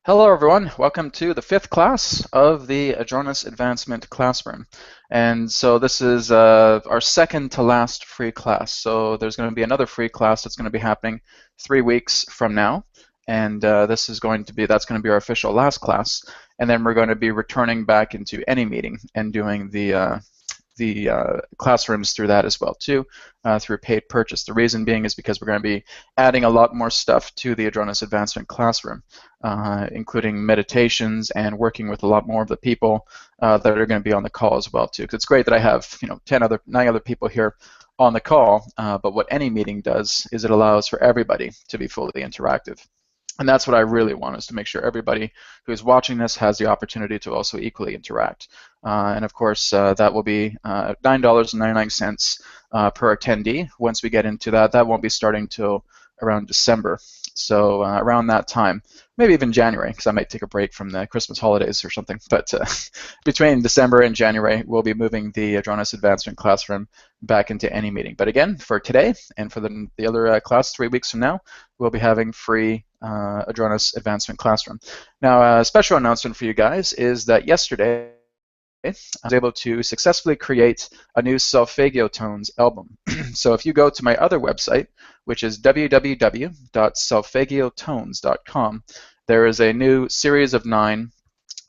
Hello everyone, welcome to the fifth class of the Adronis Advancement Classroom. And so this is our second to last free class. So there's going to be another free class that's going to be happening 3 weeks from now. And that's going to be our official last class. And then we're going to be returning back into any meeting and doing the classrooms through that as well too, through paid purchase. The reason being is because we're going to be adding a lot more stuff to the Adronis Advancement Classroom, including meditations and working with a lot more of the people that are going to be on the call as well too. Because it's great that I have 9 other people here on the call, but what any meeting does is it allows for everybody to be fully interactive. And that's what I really want, is to make sure everybody who's watching this has the opportunity to also equally interact. And of course, that will be $9.99 per attendee. Once we get into that, that won't be starting till around December. So around that time, maybe even January, because I might take a break from the Christmas holidays or something. But between December and January, we'll be moving the Adronis Advancement Classroom back into any meeting. But again, for today and for the other class 3 weeks from now, we'll be having free Adronis Advancement Classroom. Now, a special announcement for you guys is that yesterday, I was able to successfully create a new solfeggio tones album. So if you go to my other website, which is www.solfeggiotones.com, there is a new series of 9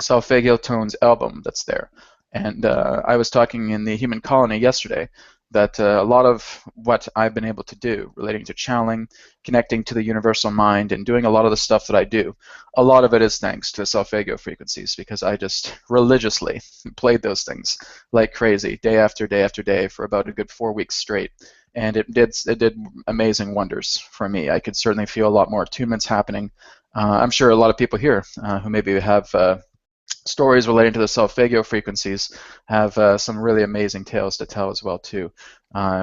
solfeggio tones album that's there. And I was talking in the Human Colony yesterday that a lot of what I've been able to do relating to channeling, connecting to the universal mind, and doing a lot of the stuff that I do, a lot of it is thanks to solfeggio frequencies, because I just religiously played those things like crazy, day after day after day, for about a good 4 weeks straight. And it did amazing wonders for me. I could certainly feel a lot more attunements happening. I'm sure a lot of people here who maybe have stories relating to the solfeggio frequencies have some really amazing tales to tell as well too.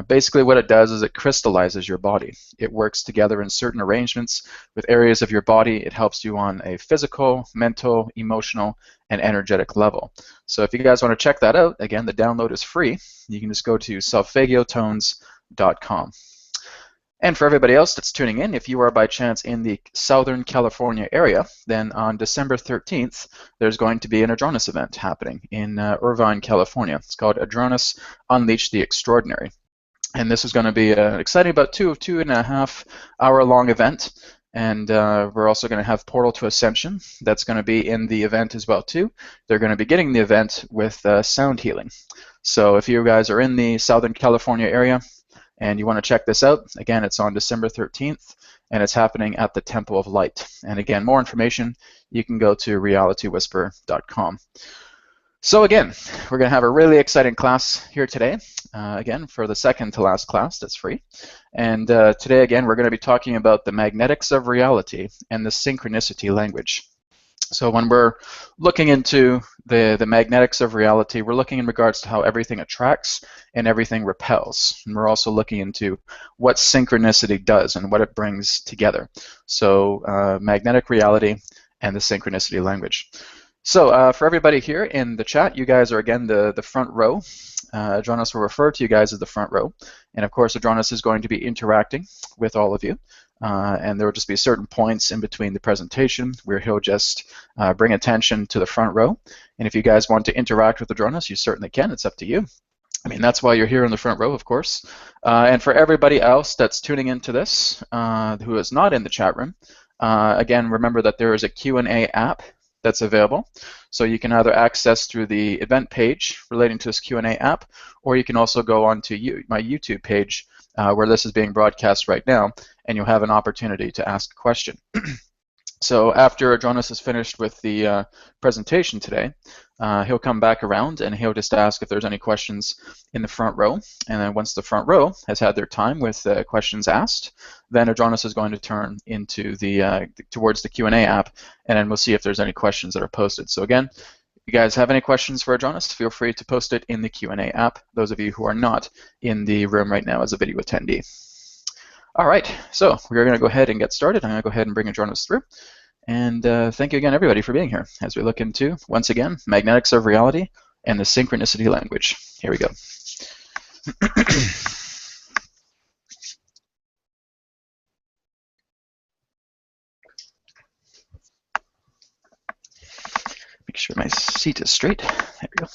Basically what it does is it crystallizes your body. It works together in certain arrangements with areas of your body. It helps you on a physical, mental, emotional, and energetic level. So if you guys want to check that out, again, the download is free. You can just go to solfeggiotones.com. And for everybody else that's tuning in, if you are by chance in the Southern California area, then on December 13th, there's going to be an Adronis event happening in Irvine, California. It's called Adronis Unleash the Extraordinary. And this is going to be an exciting, about 2.5 hour long event. And we're also going to have Portal to Ascension. That's going to be in the event as well too. They're going to be beginning the event with sound healing. So if you guys are in the Southern California area, and you want to check this out, again, it's on December 13th, and it's happening at the Temple of Light. And again, more information, you can go to realitywhisper.com. So again, we're going to have a really exciting class here today, again, for the second to last class that's free. And today, again, we're going to be talking about the magnetics of reality and the synchronicity language. So when we're looking into the magnetics of reality, we're looking in regards to how everything attracts and everything repels. And we're also looking into what synchronicity does and what it brings together. So magnetic reality and the synchronicity language. So for everybody here in the chat, you guys are, again, the front row. Adronis will refer to you guys as the front row. And of course, Adronis is going to be interacting with all of you. And there will just be certain points in between the presentation where he'll just bring attention to the front row. And if you guys want to interact with Adronis, you certainly can. It's up to you. I mean, that's why you're here in the front row, of course. And for everybody else that's tuning into this who is not in the chat room, again, remember that there is a Q&A app that's available. So you can either access through the event page relating to this Q&A app, or you can also go onto my YouTube page where this is being broadcast right now, and you'll have an opportunity to ask a question. So after Adronis is finished with the presentation today, he'll come back around and he'll just ask if there's any questions in the front row. And then once the front row has had their time with questions asked, then Adronis is going to turn into towards the Q&A app, and then we'll see if there's any questions that are posted. So again, if you guys have any questions for Adronis, feel free to post it in the Q&A app, those of you who are not in the room right now as a video attendee. All right, so we're going to go ahead and get started. I'm going to go ahead and bring Adronis through. And thank you again, everybody, for being here as we look into, once again, magnetics of reality and the synchronicity language. Here we go. make sure my seat is straight. There we go.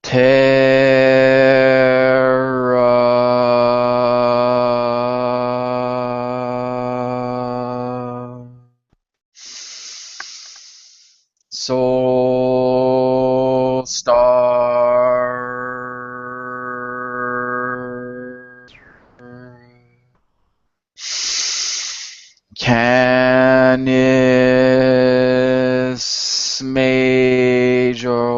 Terra. Soul Star. Canis Major.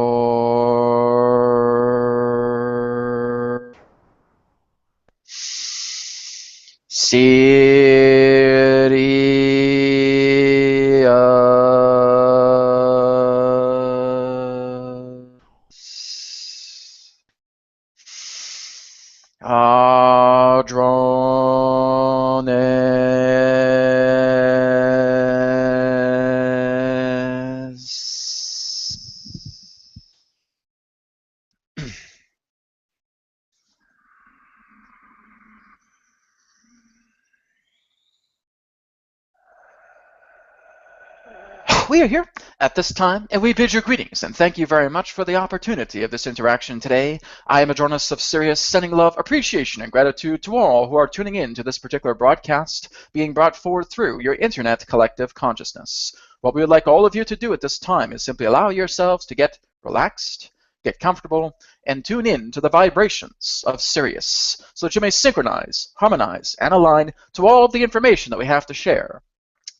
Sirius. Adronis. We are here at this time, and we bid you greetings, and thank you very much for the opportunity of this interaction today. I am Adronis of Sirius, sending love, appreciation, and gratitude to all who are tuning in to this particular broadcast being brought forward through your internet collective consciousness. What we would like all of you to do at this time is simply allow yourselves to get relaxed, get comfortable, and tune in to the vibrations of Sirius so that you may synchronize, harmonize, and align to all of the information that we have to share.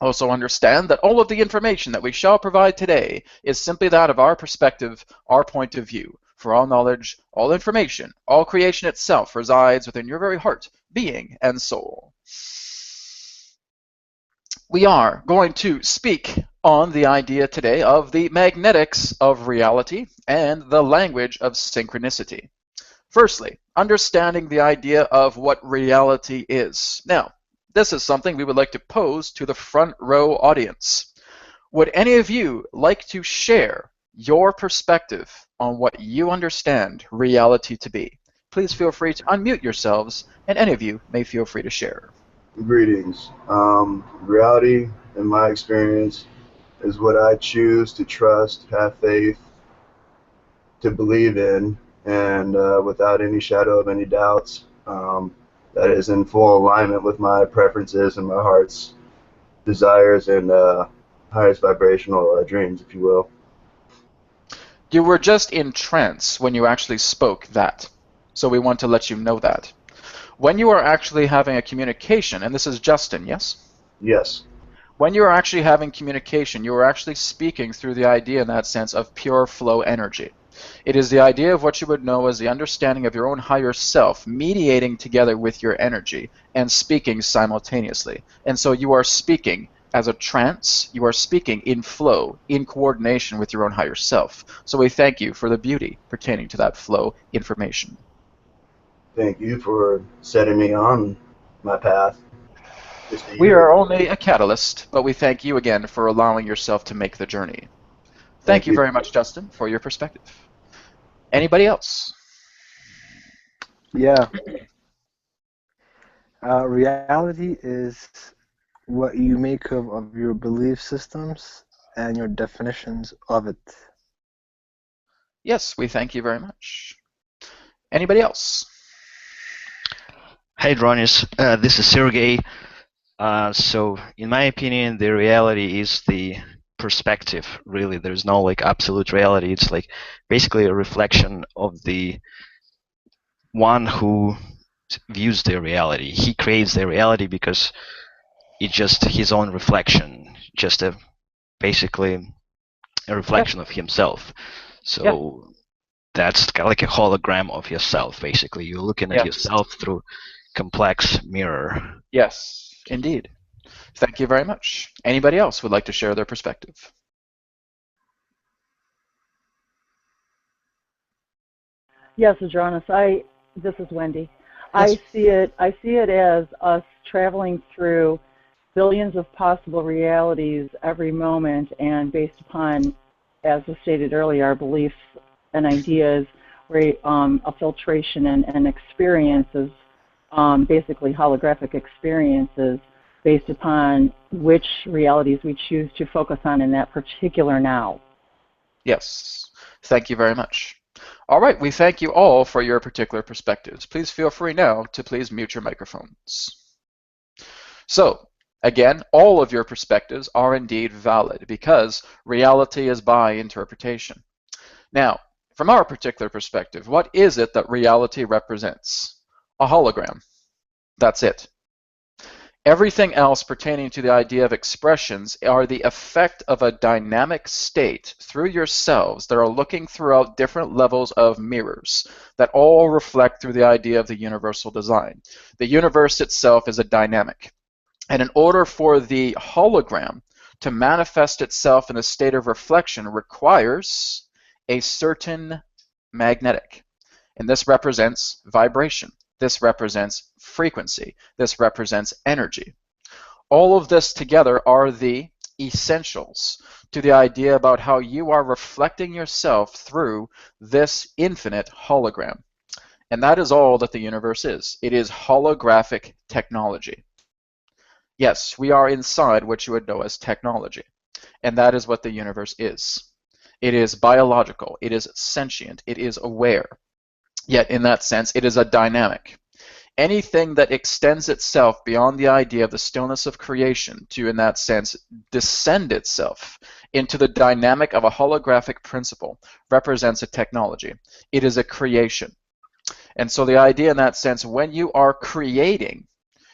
Also understand that all of the information that we shall provide today is simply that of our perspective, our point of view. For all knowledge, all information, all creation itself resides within your very heart, being, and soul. We are going to speak on the idea today of the magnetics of reality and the language of synchronicity. Firstly, understanding the idea of what reality is. Now, this is something we would like to pose to the front row audience. Would any of you like to share your perspective on what you understand reality to be? Please feel free to unmute yourselves, and any of you may feel free to share. Greetings. Reality, in my experience, is what I choose to trust, have faith, to believe in, and without any shadow of any doubts. That is in full alignment with my preferences and my heart's desires and highest vibrational dreams, if you will. You were just in trance when you actually spoke that, so we want to let you know that. When you are actually having a communication, and this is Justin, yes? Yes. When you are actually having communication, you are actually speaking through the idea in that sense of pure flow energy. It is the idea of what you would know as the understanding of your own higher self, mediating together with your energy and speaking simultaneously. And so you are speaking as a trance, you are speaking in flow, in coordination with your own higher self. So we thank you for the beauty pertaining to that flow information. Thank you for setting me on my path. We are only a catalyst, but we thank you again for allowing yourself to make the journey. Thank you very much, Justin, for your perspective. Anybody else? Yeah. Reality is what you make of your belief systems and your definitions of it. Yes, we thank you very much. Anybody else? Hey, Adronis, this is Sergey. So, in my opinion, the reality is the perspective. Really, there's no like absolute reality. It's like basically a reflection of the one who views the reality. He creates the reality because it's just his own reflection, just basically a reflection of himself. So that's kind of like a hologram of yourself. Basically, you're looking at yourself through complex mirror. Yes, indeed. Thank you very much. Anybody else would like to share their perspective? Yes, Adronis. This is Wendy. Yes. I see it as us traveling through billions of possible realities every moment, and based upon, as was stated earlier, our beliefs and ideas, a filtration and experiences, basically holographic experiences, based upon which realities we choose to focus on in that particular now. Yes, thank you very much. All right, we thank you all for your particular perspectives. Please feel free now to please mute your microphones. So, again, all of your perspectives are indeed valid because reality is by interpretation. Now, from our particular perspective, what is it that reality represents? A hologram. That's it. Everything else pertaining to the idea of expressions are the effect of a dynamic state through yourselves that are looking throughout different levels of mirrors that all reflect through the idea of the universal design. The universe itself is a dynamic. And in order for the hologram to manifest itself in a state of reflection requires a certain magnetic. And this represents vibration. This represents frequency. This represents energy. All of this together are the essentials to the idea about how you are reflecting yourself through this infinite hologram. And that is all that the universe is. It is holographic technology. Yes, we are inside what you would know as technology. And that is what the universe is. It is biological. It is sentient. It is aware. Yet, in that sense, it is a dynamic. Anything that extends itself beyond the idea of the stillness of creation to, in that sense, descend itself into the dynamic of a holographic principle represents a technology. It is a creation. And so the idea in that sense, when you are creating,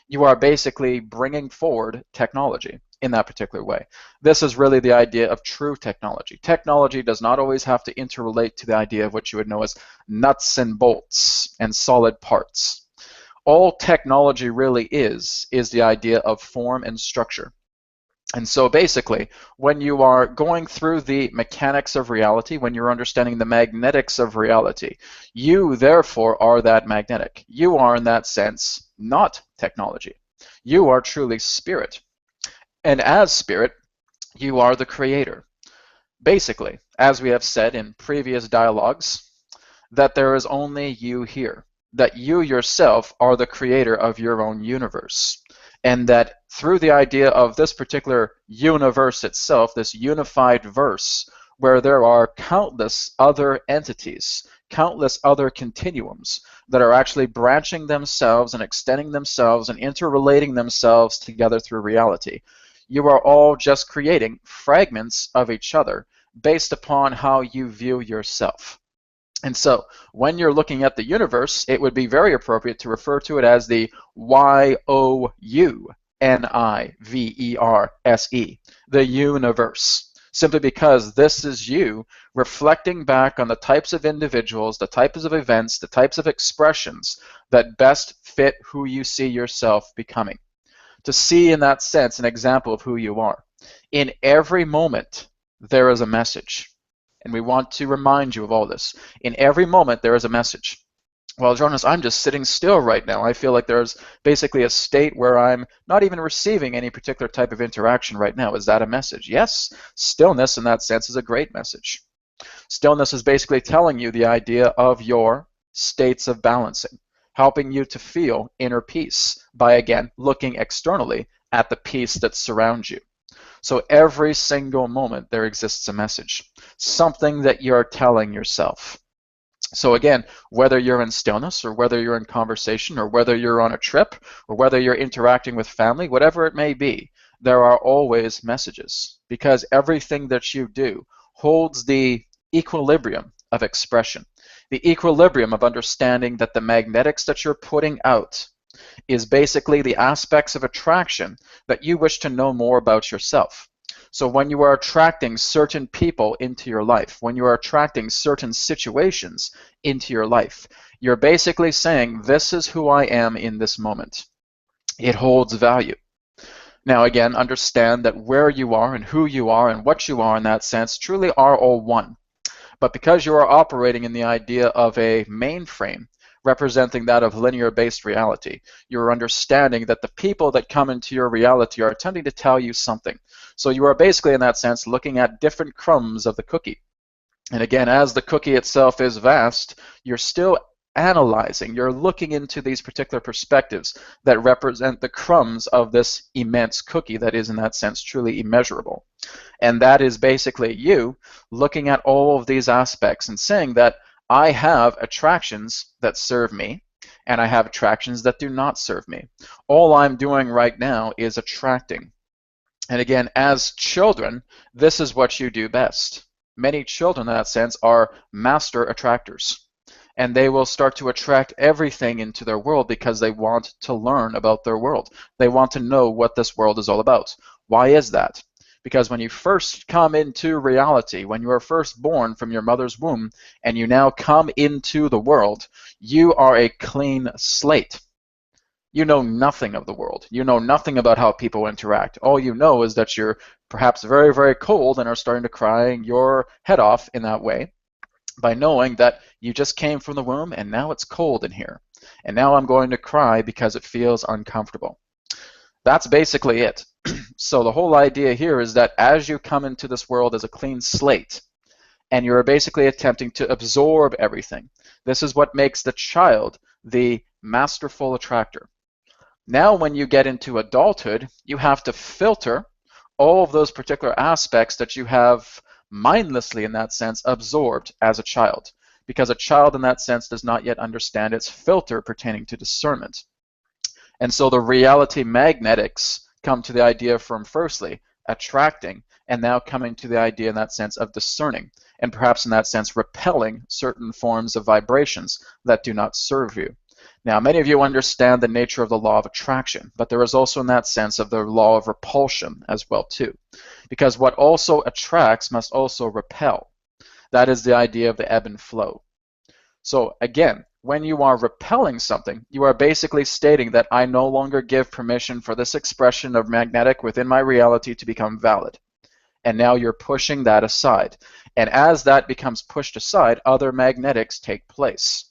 you are basically bringing forward technology in that particular way. This is really the idea of true technology. Technology does not always have to interrelate to the idea of what you would know as nuts and bolts and solid parts. All technology really is the idea of form and structure. And so basically, when you are going through the mechanics of reality, when you're understanding the magnetics of reality, you therefore are that magnetic. You are, in that sense, not technology. You are truly spirit. And as spirit, you are the creator. Basically, as we have said in previous dialogues, that there is only you here, that you yourself are the creator of your own universe, and that through the idea of this particular universe itself, this unified verse, where there are countless other entities, countless other continuums that are actually branching themselves and extending themselves and interrelating themselves together through reality. You are all just creating fragments of each other based upon how you view yourself. And so when you're looking at the universe, it would be very appropriate to refer to it as the Y-O-U-N-I-V-E-R-S-E, the universe, simply because this is you reflecting back on the types of individuals, the types of events, the types of expressions that best fit who you see yourself becoming. To see, in that sense, an example of who you are. In every moment, there is a message. And we want to remind you of all this. In every moment, there is a message. Well, Jonas, I'm just sitting still right now. I feel like there's basically a state where I'm not even receiving any particular type of interaction right now. Is that a message? Yes, stillness in that sense is a great message. Stillness is basically telling you the idea of your states of balancing, helping you to feel inner peace by, again, looking externally at the peace that surrounds you. So every single moment there exists a message, something that you're telling yourself. So again, whether you're in stillness or whether you're in conversation or whether you're on a trip or whether you're interacting with family, whatever it may be, there are always messages because everything that you do holds the equilibrium of expression, the equilibrium of understanding that the magnetics that you're putting out is basically the aspects of attraction that you wish to know more about yourself. So when you are attracting certain people into your life, when you are attracting certain situations into your life, you're basically saying, this is who I am in this moment. It holds value. Now again, understand that where you are and who you are and what you are in that sense truly are all one. But because you are operating in the idea of a mainframe, representing that of linear-based reality, you're understanding that the people that come into your reality are attempting to tell you something. So you are basically, in that sense, looking at different crumbs of the cookie. And again, as the cookie itself is vast, you're still analyzing, you're looking into these particular perspectives that represent the crumbs of this immense cookie that is, in that sense, truly immeasurable. And that is basically you looking at all of these aspects and saying that I have attractions that serve me, and I have attractions that do not serve me. All I'm doing right now is attracting. And again, as children, this is what you do best. Many children, in that sense, are master attractors. And they will start to attract everything into their world because they want to learn about their world. They want to know what this world is all about. Why is that? Because when you first come into reality, when you are first born from your mother's womb, and you now come into the world, you are a clean slate. You know nothing of the world. You know nothing about how people interact. All you know is that you're perhaps very, very cold and are starting to cry your head off in that way by knowing that you just came from the womb and now it's cold in here. And now I'm going to cry because it feels uncomfortable. That's basically it. So the whole idea here is that as you come into this world as a clean slate, and you're basically attempting to absorb everything, this is what makes the child the masterful attractor. Now when you get into adulthood, you have to filter all of those particular aspects that you have mindlessly, in that sense, absorbed as a child. Because a child, in that sense, does not yet understand its filter pertaining to discernment. And so the reality magnetics come to the idea from, firstly, attracting, and now coming to the idea, in that sense, of discerning, and perhaps in that sense, repelling certain forms of vibrations that do not serve you. Now, many of you understand the nature of the law of attraction, but there is also, in that sense, of the law of repulsion as well, too. Because what also attracts must also repel. That is the idea of the ebb and flow. So again, when you are repelling something, you are basically stating that I no longer give permission for this expression of magnetic within my reality to become valid. And now you're pushing that aside. And as that becomes pushed aside, other magnetics take place.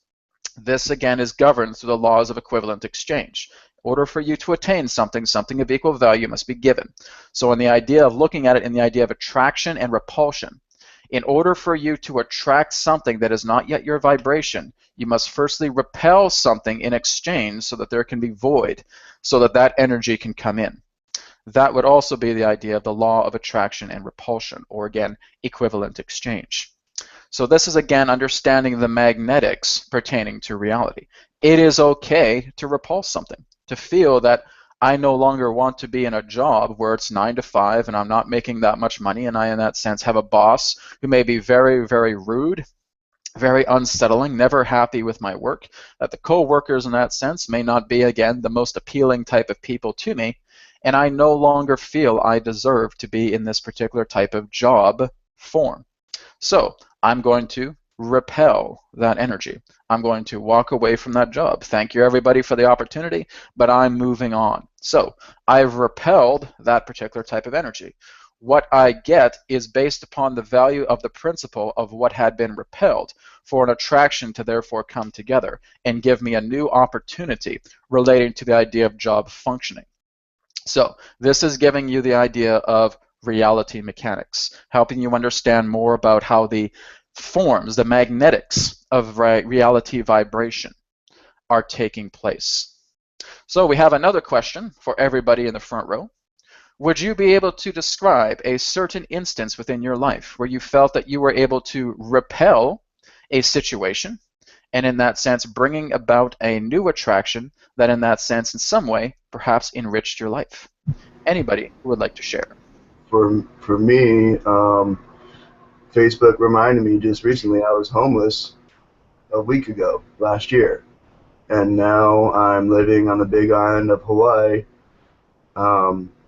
This, again, is governed through the laws of equivalent exchange. In order for you to attain something, something of equal value must be given. So in the idea of looking at it in the idea of attraction and repulsion, in order for you to attract something that is not yet your vibration, you must firstly repel something in exchange so that there can be void, so that that energy can come in. That would also be the idea of the law of attraction and repulsion, or again, equivalent exchange. So this is, again, understanding the magnetics pertaining to reality. It is okay to repulse something, to feel that I no longer want to be in a job where it's 9 to 5 and I'm not making that much money, and I, in that sense, have a boss who may be very, very rude, very unsettling, never happy with my work, that the co-workers, in that sense, may not be, again, the most appealing type of people to me, and I no longer feel I deserve to be in this particular type of job form. So I'm going to repel that energy. I'm going to walk away from that job. Thank you, everybody, for the opportunity, but I'm moving on. So I've repelled that particular type of energy. What I get is based upon the value of the principle of what had been repelled for an attraction to therefore come together and give me a new opportunity relating to the idea of job functioning. So this is giving you the idea of reality mechanics, helping you understand more about how the forms, the magnetics of reality vibration are taking place. So we have another question for everybody in the front row. Would you be able to describe a certain instance within your life where you felt that you were able to repel a situation, and in that sense bringing about a new attraction that in that sense in some way perhaps enriched your life? Anybody who would like to share? For me, Facebook reminded me just recently I was homeless a week ago, last year. And now I'm living on the big island of Hawaii,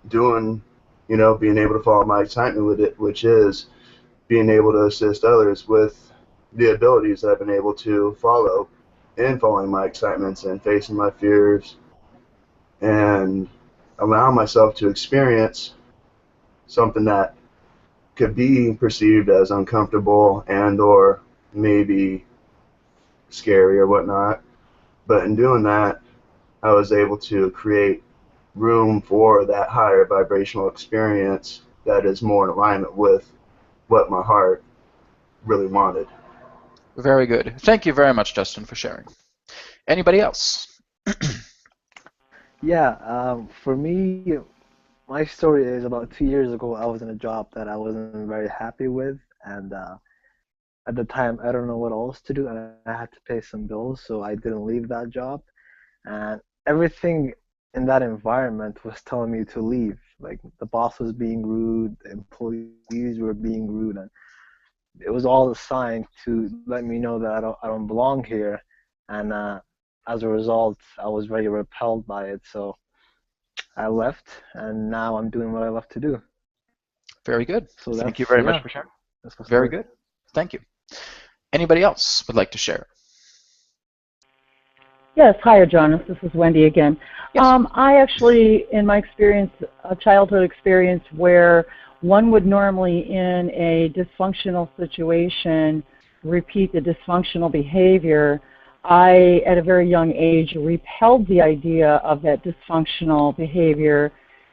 doing, being able to follow my excitement with it, which is being able to assist others with the abilities that I've been able to follow in following my excitements and facing my fears and allowing myself to experience something that could be perceived as uncomfortable and or maybe scary or whatnot. But in doing that, I was able to create room for that higher vibrational experience that is more in alignment with what my heart really wanted. Very good. Thank you very much, Justin, for sharing. Anybody else? Yeah, for me, my story is about 2 years ago, I was in a job that I wasn't very happy with, and at the time, I don't know what else to do, and I had to pay some bills, so I didn't leave that job. And everything in that environment was telling me to leave. Like the boss was being rude, the employees were being rude, and it was all a sign to let me know that I don't belong here. And as a result, I was very repelled by it. So I left, and now I'm doing what I love to do. Very good. So Thank that's, you very much yeah, for sharing. that's my Very story. good. Thank you. Anybody else would like to share? Yes, hi, Adronis. This is Wendy again. Yes. I actually, in my experience, a childhood experience where one would normally, in a dysfunctional situation, repeat the dysfunctional behavior, I, at a very young age, repelled the idea of that dysfunctional behavior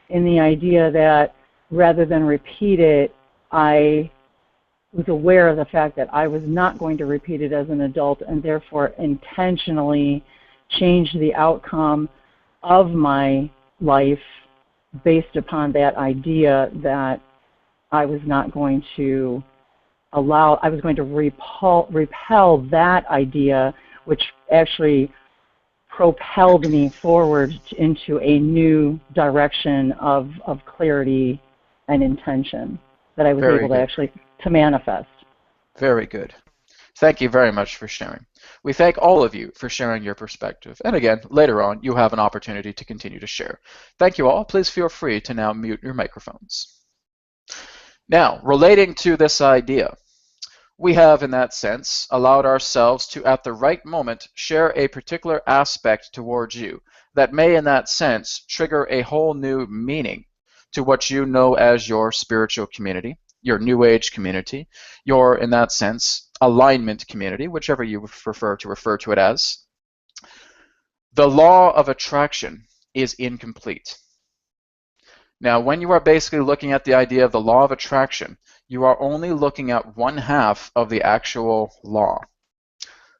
in the idea that rather than repeat it, I was aware of the fact that I was not going to repeat it as an adult and therefore intentionally changed the outcome of my life based upon that idea that I was not going to allow, I was going to repel that idea, which actually propelled me forward into a new direction of clarity and intention that I was Very able to good. actually to manifest. Very good. Thank you very much for sharing. We thank all of you for sharing your perspective. And again, later on, you have an opportunity to continue to share. Thank you all. Please feel free to now mute your microphones. Now, relating to this idea, we have, in that sense, allowed ourselves to, at the right moment, share a particular aspect towards you that may, in that sense, trigger a whole new meaning to what you know as your spiritual community, your New Age community, your, in that sense, alignment community, whichever you prefer to refer to it as. The law of attraction is incomplete. Now, when you are basically looking at the idea of the law of attraction, you are only looking at one half of the actual law.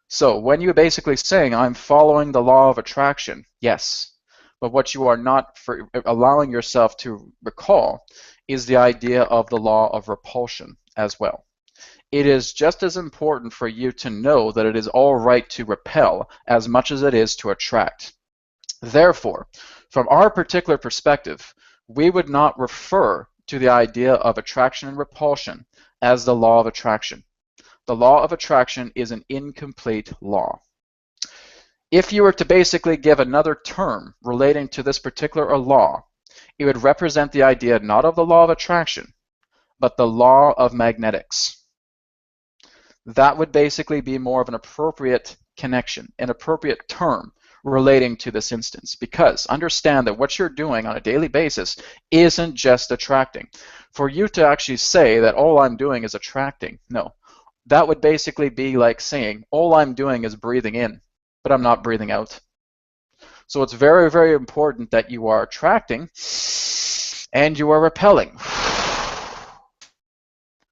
So when you're basically saying, I'm following the law of attraction, yes, but what you are not allowing yourself to recall is the idea of the law of repulsion as well. It is just as important for you to know that it is all right to repel as much as it is to attract. Therefore, from our particular perspective, we would not refer to the idea of attraction and repulsion as the law of attraction. The law of attraction is an incomplete law. If you were to basically give another term relating to this particular law, it would represent the idea not of the law of attraction, but the law of magnetics. That would basically be more of an appropriate connection, an appropriate term relating to this instance, because understand that what you're doing on a daily basis isn't just attracting. For you to actually say that all I'm doing is attracting, no. That would basically be like saying all I'm doing is breathing in, but I'm not breathing out. So it's very, very important that you are attracting and you are repelling.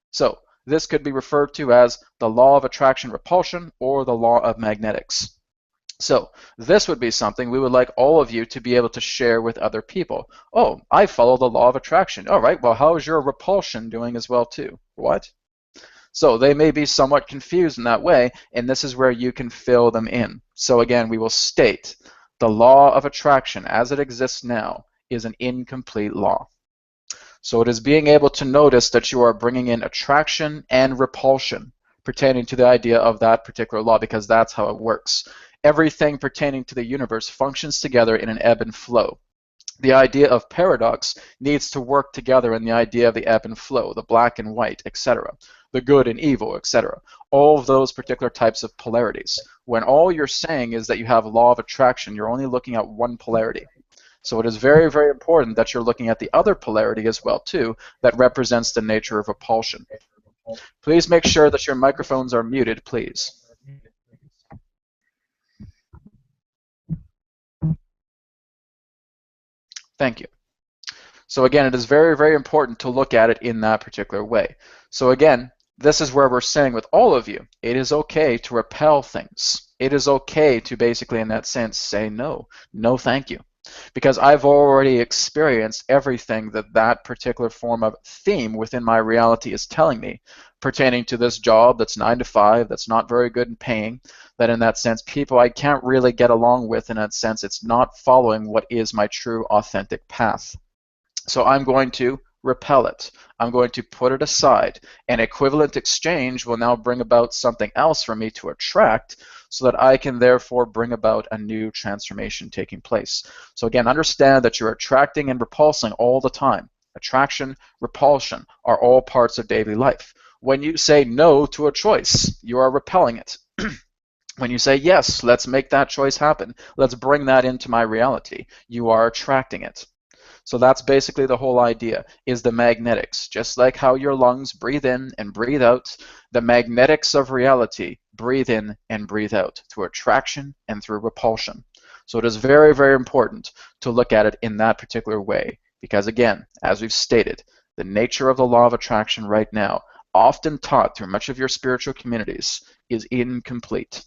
So this could be referred to as the law of attraction repulsion or the law of magnetics. So this would be something we would like all of you to be able to share with other people. Oh, I follow the law of attraction. All right, well, how is your repulsion doing as well too? What? So they may be somewhat confused in that way, and this is where you can fill them in. So again, we will state the law of attraction as it exists now is an incomplete law. So it is being able to notice that you are bringing in attraction and repulsion pertaining to the idea of that particular law, because that's how it works. Everything pertaining to the universe functions together in an ebb and flow. The idea of paradox needs to work together in the idea of the ebb and flow, the black and white, etc., the good and evil, etc. All of those particular types of polarities. When all you're saying is that you have law of attraction, you're only looking at one polarity. So it is very, very important that you're looking at the other polarity as well, too, that represents the nature of repulsion. Please make sure that your microphones are muted, please. Thank you. So again, it is very, very important to look at it in that particular way. So again, this is where we're saying with all of you, it is okay to repel things. It is okay to basically, in that sense, say no. No, thank you. Because I've already experienced everything that that particular form of theme within my reality is telling me, pertaining to this job that's 9 to 5, that's not very good in paying, that in that sense, people I can't really get along with. In that sense, it's not following what is my true, authentic path. So I'm going to repel it. I'm going to put it aside. An equivalent exchange will now bring about something else for me to attract, so that I can therefore bring about a new transformation taking place. So again, understand that you're attracting and repulsing all the time. Attraction, repulsion are all parts of daily life. When you say no to a choice, you are repelling it. When you say yes, let's make that choice happen, let's bring that into my reality, you are attracting it. So that's basically the whole idea, is the magnetics. Just like how your lungs breathe in and breathe out, the magnetics of reality breathe in and breathe out through attraction and through repulsion. So it is very, very important to look at it in that particular way, because again, as we've stated, the nature of the law of attraction right now, often taught through much of your spiritual communities, is incomplete.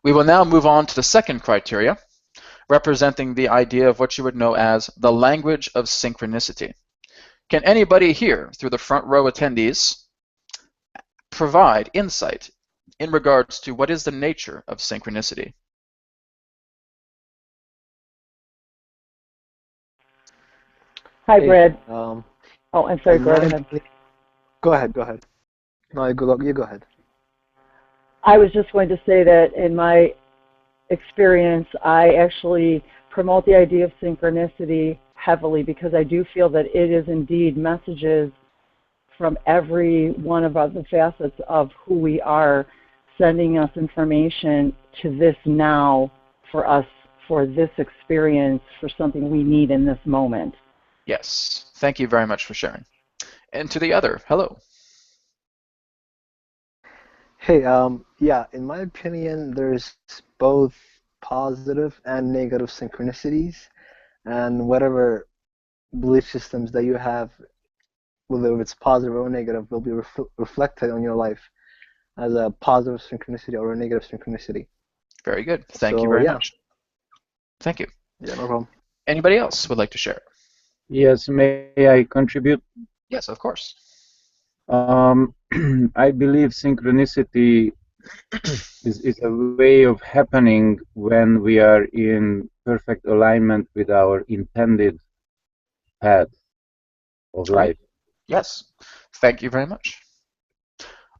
We will now move on to the second criteria, representing the idea of what you would know as the language of synchronicity. Can anybody here, through the front row attendees, provide insight in regards to what is the nature of synchronicity? Hi, Hey, Brad. um, Oh, I'm sorry, in go right my ahead. go ahead, go ahead. No, you go ahead. I was just going to say that in my experience, I actually promote the idea of synchronicity heavily because I do feel that it is indeed messages from every one of the facets of who we are, sending us information to this now for us, for this experience, for something we need in this moment. Yes, thank you very much for sharing. And to the other, hello. Hey, yeah, in my opinion, there's both positive and negative synchronicities, and whatever belief systems that you have, whether it's positive or negative, will be reflected on your life as a positive synchronicity or a negative synchronicity. Very good. Thank you So very yeah, much. Thank you. yeah, no problem. Anybody else would like to share? Yes, may I contribute? Yes, of course. Um, I believe synchronicity is a way of happening when we are in perfect alignment with our intended path of Great. life. Yes. Thank you very much.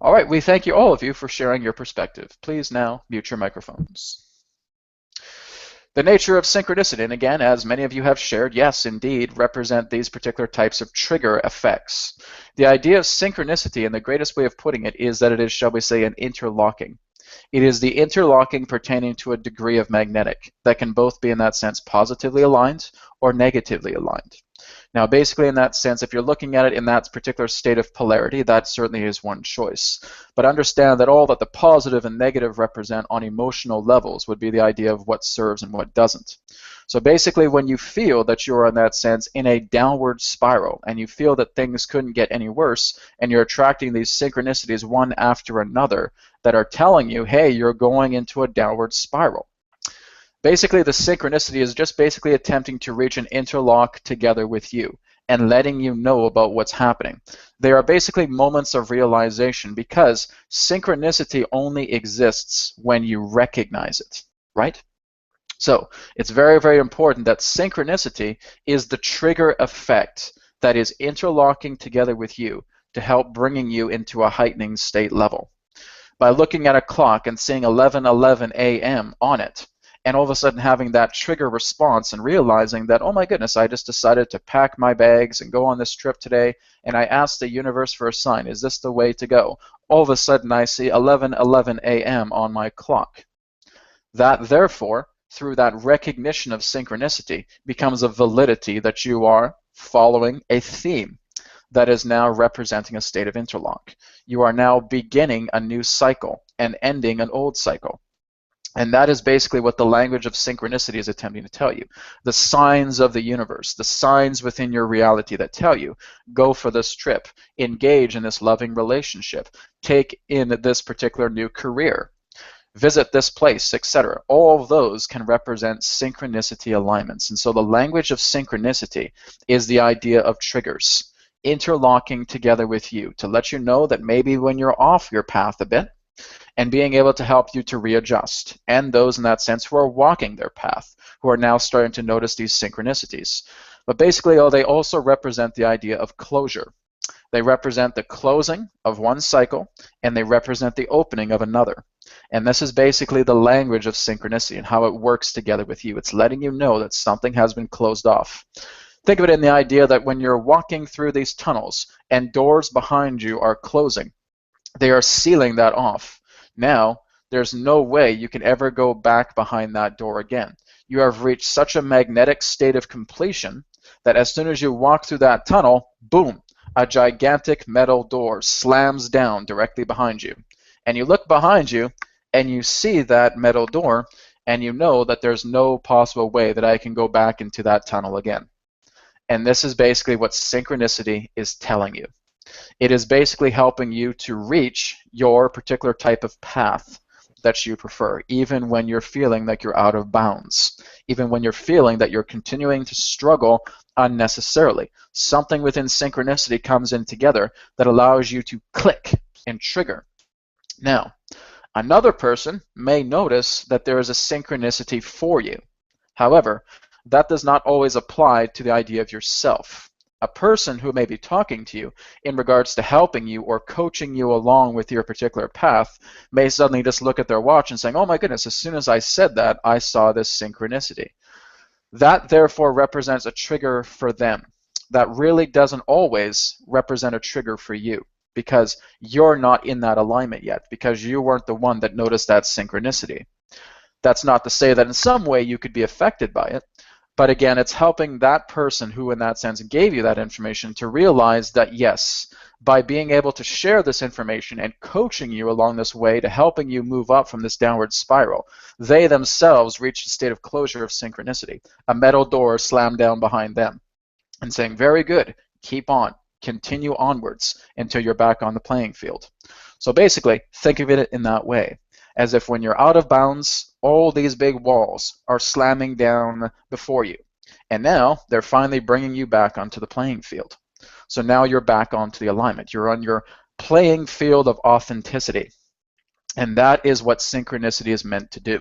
All right, we thank you all of you for sharing your perspective. Please now mute your microphones. The nature of synchronicity, and again, as many of you have shared, yes, indeed, represent these particular types of trigger effects. The idea of synchronicity, and the greatest way of putting it, is that it is, shall we say, an interlocking. It is the interlocking pertaining to a degree of magnetic that can both be, in that sense, positively aligned or negatively aligned. Now, basically, in that sense, if you're looking at it in that particular state of polarity, that certainly is one choice. But understand that all that the positive and negative represent on emotional levels would be the idea of what serves and what doesn't. So basically, when you feel that you're, in that sense, in a downward spiral, and you feel that things couldn't get any worse, and you're attracting these synchronicities one after another that are telling you, hey, you're going into a downward spiral. Basically, the synchronicity is just basically attempting to reach an interlock together with you and letting you know about what's happening. They are basically moments of realization because synchronicity only exists when you recognize it, right? So it's very, very important that synchronicity is the trigger effect that is interlocking together with you to help bringing you into a heightening state level. By looking at a clock and seeing 11:11 a.m. on it, and all of a sudden having that trigger response and realizing that, oh my goodness, I just decided to pack my bags and go on this trip today, and I asked the universe for a sign, is this the way to go? All of a sudden I see 11:11 a.m. on my clock. That therefore, through that recognition of synchronicity, becomes a validity that you are following a theme that is now representing a state of interlock. You are now beginning a new cycle and ending an old cycle. And that is basically what the language of synchronicity is attempting to tell you. The signs of the universe, the signs within your reality that tell you, go for this trip, engage in this loving relationship, take in this particular new career, visit this place, etc. All of those can represent synchronicity alignments. And so the language of synchronicity is the idea of triggers interlocking together with you to let you know that maybe when you're off your path a bit, and being able to help you to readjust, and those in that sense who are walking their path, who are now starting to notice these synchronicities. But basically, they also represent the idea of closure. They represent the closing of one cycle, and they represent the opening of another. And this is basically the language of synchronicity and how it works together with you. It's letting you know that something has been closed off. Think of it in the idea that when you're walking through these tunnels and doors behind you are closing, they are sealing that off. Now, there's no way you can ever go back behind that door again. You have reached such a magnetic state of completion that as soon as you walk through that tunnel, boom, a gigantic metal door slams down directly behind you. And you look behind you and you see that metal door and you know that there's no possible way that I can go back into that tunnel again. And this is basically what synchronicity is telling you. It is basically helping you to reach your particular type of path that you prefer, even when you're feeling like you're out of bounds, even when you're feeling that you're continuing to struggle unnecessarily. Something within synchronicity comes in together that allows you to click and trigger. Now, another person may notice that there is a synchronicity for you. However, that does not always apply to the idea of yourself. A person who may be talking to you in regards to helping you or coaching you along with your particular path may suddenly just look at their watch and saying, oh my goodness, as soon as I said that, I saw this synchronicity. That therefore represents a trigger for them. That really doesn't always represent a trigger for you because you're not in that alignment yet, because you weren't the one that noticed that synchronicity. That's not to say that in some way you could be affected by it. But again, it's helping that person who in that sense gave you that information to realize that yes, by being able to share this information and coaching you along this way to helping you move up from this downward spiral, they themselves reached a state of closure of synchronicity. A metal door slammed down behind them and saying, very good, keep on, continue onwards until you're back on the playing field. So basically, think of it in that way, as if when you're out of bounds, all these big walls are slamming down before you. And now they're finally bringing you back onto the playing field. So now you're back onto the alignment. You're on your playing field of authenticity. And that is what synchronicity is meant to do.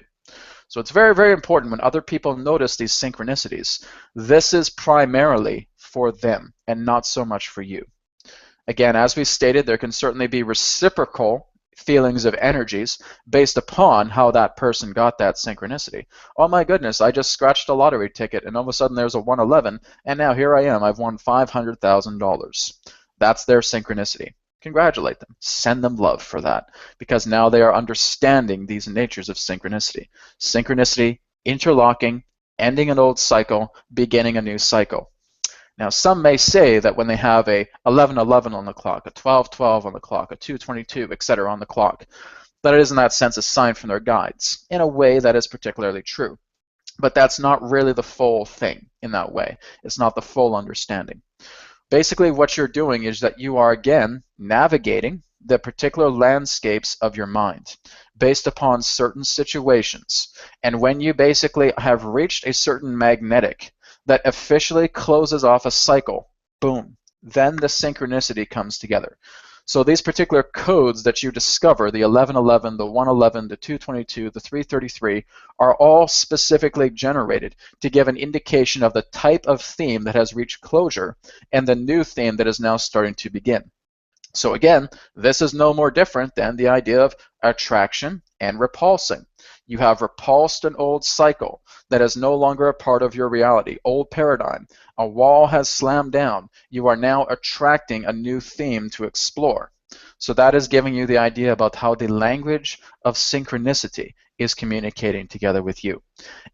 So it's very, very important when other people notice these synchronicities. This is primarily for them and not so much for you. Again, as we stated, there can certainly be reciprocal feelings of energies based upon how that person got that synchronicity. Oh my goodness, I just scratched a lottery ticket and all of a sudden there's a 111 and now here I am, I've won $500,000. That's their synchronicity. Congratulate them. Send them love for that because now they are understanding these natures of synchronicity. Synchronicity, interlocking, ending an old cycle, beginning a new cycle. Now, some may say that when they have a 11:11 on the clock, a 12:12 on the clock, a 2:22, etc. on the clock, that it is in that sense a sign from their guides. In a way, that is particularly true. But that's not really the full thing in that way. It's not the full understanding. Basically, what you're doing is that you are, again, navigating the particular landscapes of your mind based upon certain situations. And when you basically have reached a certain magnetic that officially closes off a cycle, boom, then the synchronicity comes together. So these particular codes that you discover, the 1111, the 111, the 222, the 333, are all specifically generated to give an indication of the type of theme that has reached closure and the new theme that is now starting to begin. So again, this is no more different than the idea of attraction and repulsing. You have repulsed an old cycle that is no longer a part of your reality, old paradigm. A wall has slammed down. You are now attracting a new theme to explore. So that is giving you the idea about how the language of synchronicity is communicating together with you,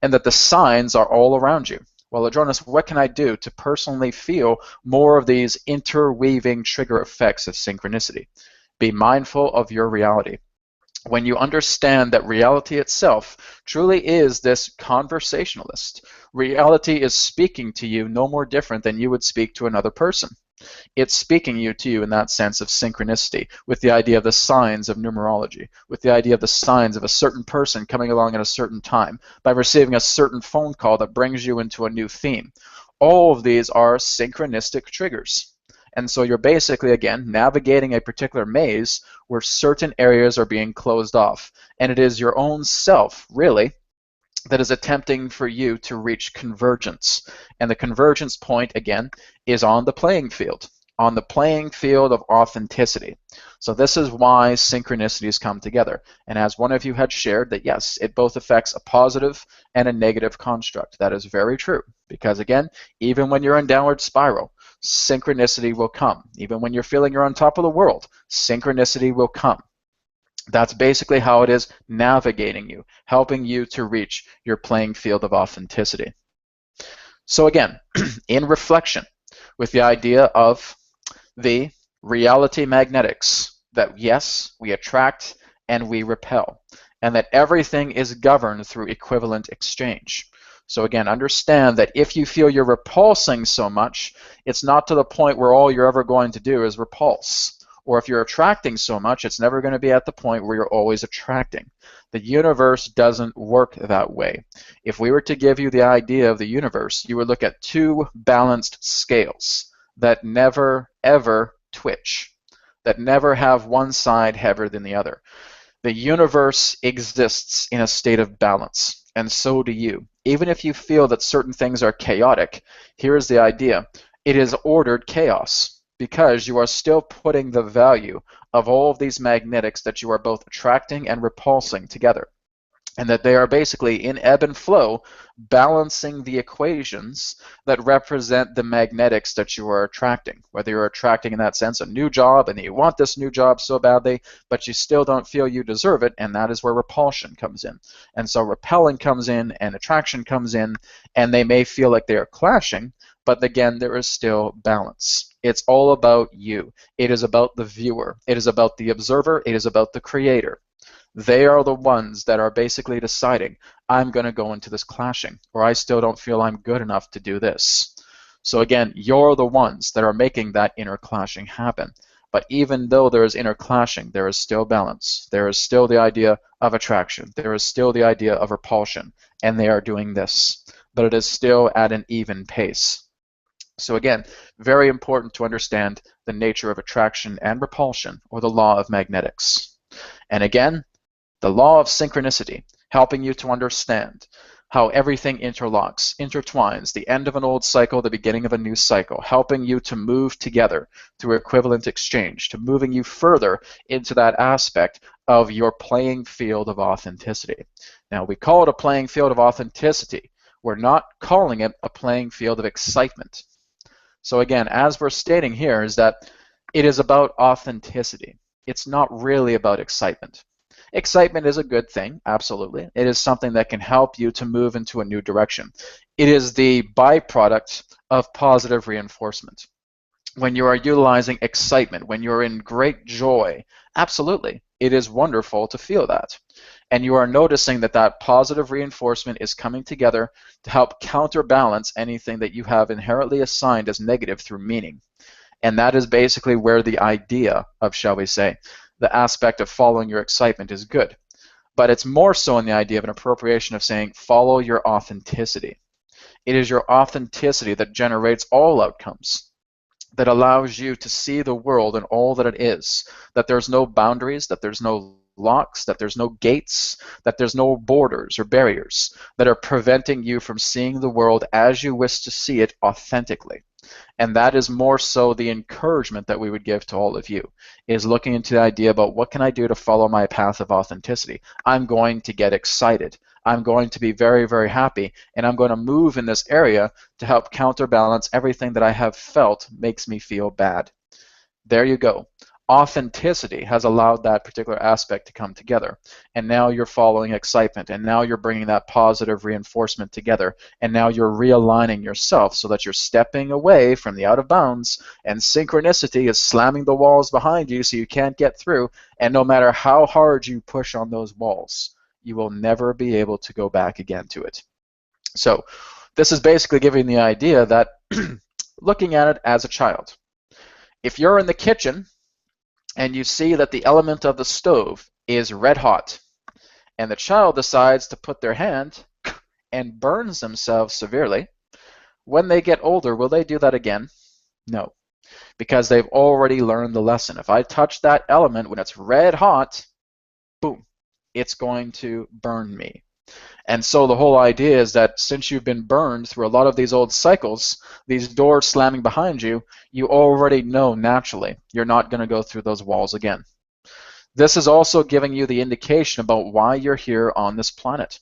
and that the signs are all around you. Well, Adronis, what can I do to personally feel more of these interweaving trigger effects of synchronicity? Be mindful of your reality. when you understand that reality itself truly is this conversationalist. Reality is speaking to you no more different than you would speak to another person. It's speaking to you in that sense of synchronicity, with the idea of the signs of numerology, with the idea of the signs of a certain person coming along at a certain time, by receiving a certain phone call that brings you into a new theme. All of these are synchronistic triggers. And so you're basically, again, navigating a particular maze where certain areas are being closed off. And it is your own self, really, that is attempting for you to reach convergence. And the convergence point, again, is on the playing field of authenticity. So this is why synchronicities come together. And as one of you had shared, that yes, it both affects a positive and a negative construct. That is very true. Because again, even when you're in downward spiral, synchronicity will come. Even when you're feeling you're on top of the world, synchronicity will come. That's basically how it is navigating you, helping you to reach your playing field of authenticity. So again, in reflection, with the idea of the reality magnetics, that yes, we attract and we repel, and that everything is governed through equivalent exchange. So again, understand that if you feel you're repulsing so much, it's not to the point where all you're ever going to do is repulse. Or if you're attracting so much, it's never going to be at the point where you're always attracting. The universe doesn't work that way. If we were to give you the idea of the universe, you would look at two balanced scales that never, ever twitch, that never have one side heavier than the other. The universe exists in a state of balance, and so do you. Even if you feel that certain things are chaotic, here is the idea. It is ordered chaos, because you are still putting the value of all of these magnetics that you are both attracting and repulsing together. And that they are basically in ebb and flow, balancing the equations that represent the magnetics that you are attracting. Whether you're attracting, in that sense, a new job, and you want this new job so badly, but you still don't feel you deserve it, and that is where repulsion comes in. And so repelling comes in, and attraction comes in, and they may feel like they are clashing, but again, there is still balance. It's all about you. It is about the viewer. It is about the observer. It is about the creator. They are the ones that are basically deciding, I'm going to go into this clashing, or I still don't feel I'm good enough to do this. So again, you're the ones that are making that inner clashing happen. But even though there is inner clashing, there is still balance. There is still the idea of attraction. There is still the idea of repulsion. And they are doing this. But it is still at an even pace. So again, very important to understand the nature of attraction and repulsion, or the law of magnetics. And again, the law of synchronicity, helping you to understand how everything interlocks, intertwines, the end of an old cycle, the beginning of a new cycle, helping you to move together through equivalent exchange, to moving you further into that aspect of your playing field of authenticity. Now, we call it a playing field of authenticity. We're not calling it a playing field of excitement. So again, as we're stating here, is that it is about authenticity. It's not really about excitement. Excitement is a good thing, absolutely. It is something that can help you to move into a new direction. It is the byproduct of positive reinforcement. When you are utilizing excitement, when you're in great joy, absolutely, it is wonderful to feel that. And you are noticing that that positive reinforcement is coming together to help counterbalance anything that you have inherently assigned as negative through meaning. And that is basically where the idea of, shall we say, the aspect of following your excitement is good. But it's more so in the idea of an appropriation of saying, follow your authenticity. It is your authenticity that generates all outcomes, that allows you to see the world in all that it is, that there's no boundaries, that there's no locks, that there's no gates, that there's no borders or barriers that are preventing you from seeing the world as you wish to see it authentically. And that is more so the encouragement that we would give to all of you, is looking into the idea about what can I do to follow my path of authenticity. I'm going to get excited. I'm going to be very, very happy, and I'm going to move in this area to help counterbalance everything that I have felt makes me feel bad. There you go. authenticity has allowed that particular aspect to come together. And now you're following excitement, and now you're bringing that positive reinforcement together, and now you're realigning yourself so that you're stepping away from the out of bounds, and synchronicity is slamming the walls behind you so you can't get through, and no matter how hard you push on those walls, you will never be able to go back again to it. So this is basically giving the idea that looking at it as a child. If you're in the kitchen and you see that the element of the stove is red hot, and the child decides to put their hand and burns themselves severely, when they get older, will they do that again? No, because they've already learned the lesson. If I touch that element when it's red hot, boom, it's going to burn me. And so the whole idea is that since you've been burned through a lot of these old cycles, these doors slamming behind you, you already know naturally you're not going to go through those walls again. This is also giving you the indication about why you're here on this planet.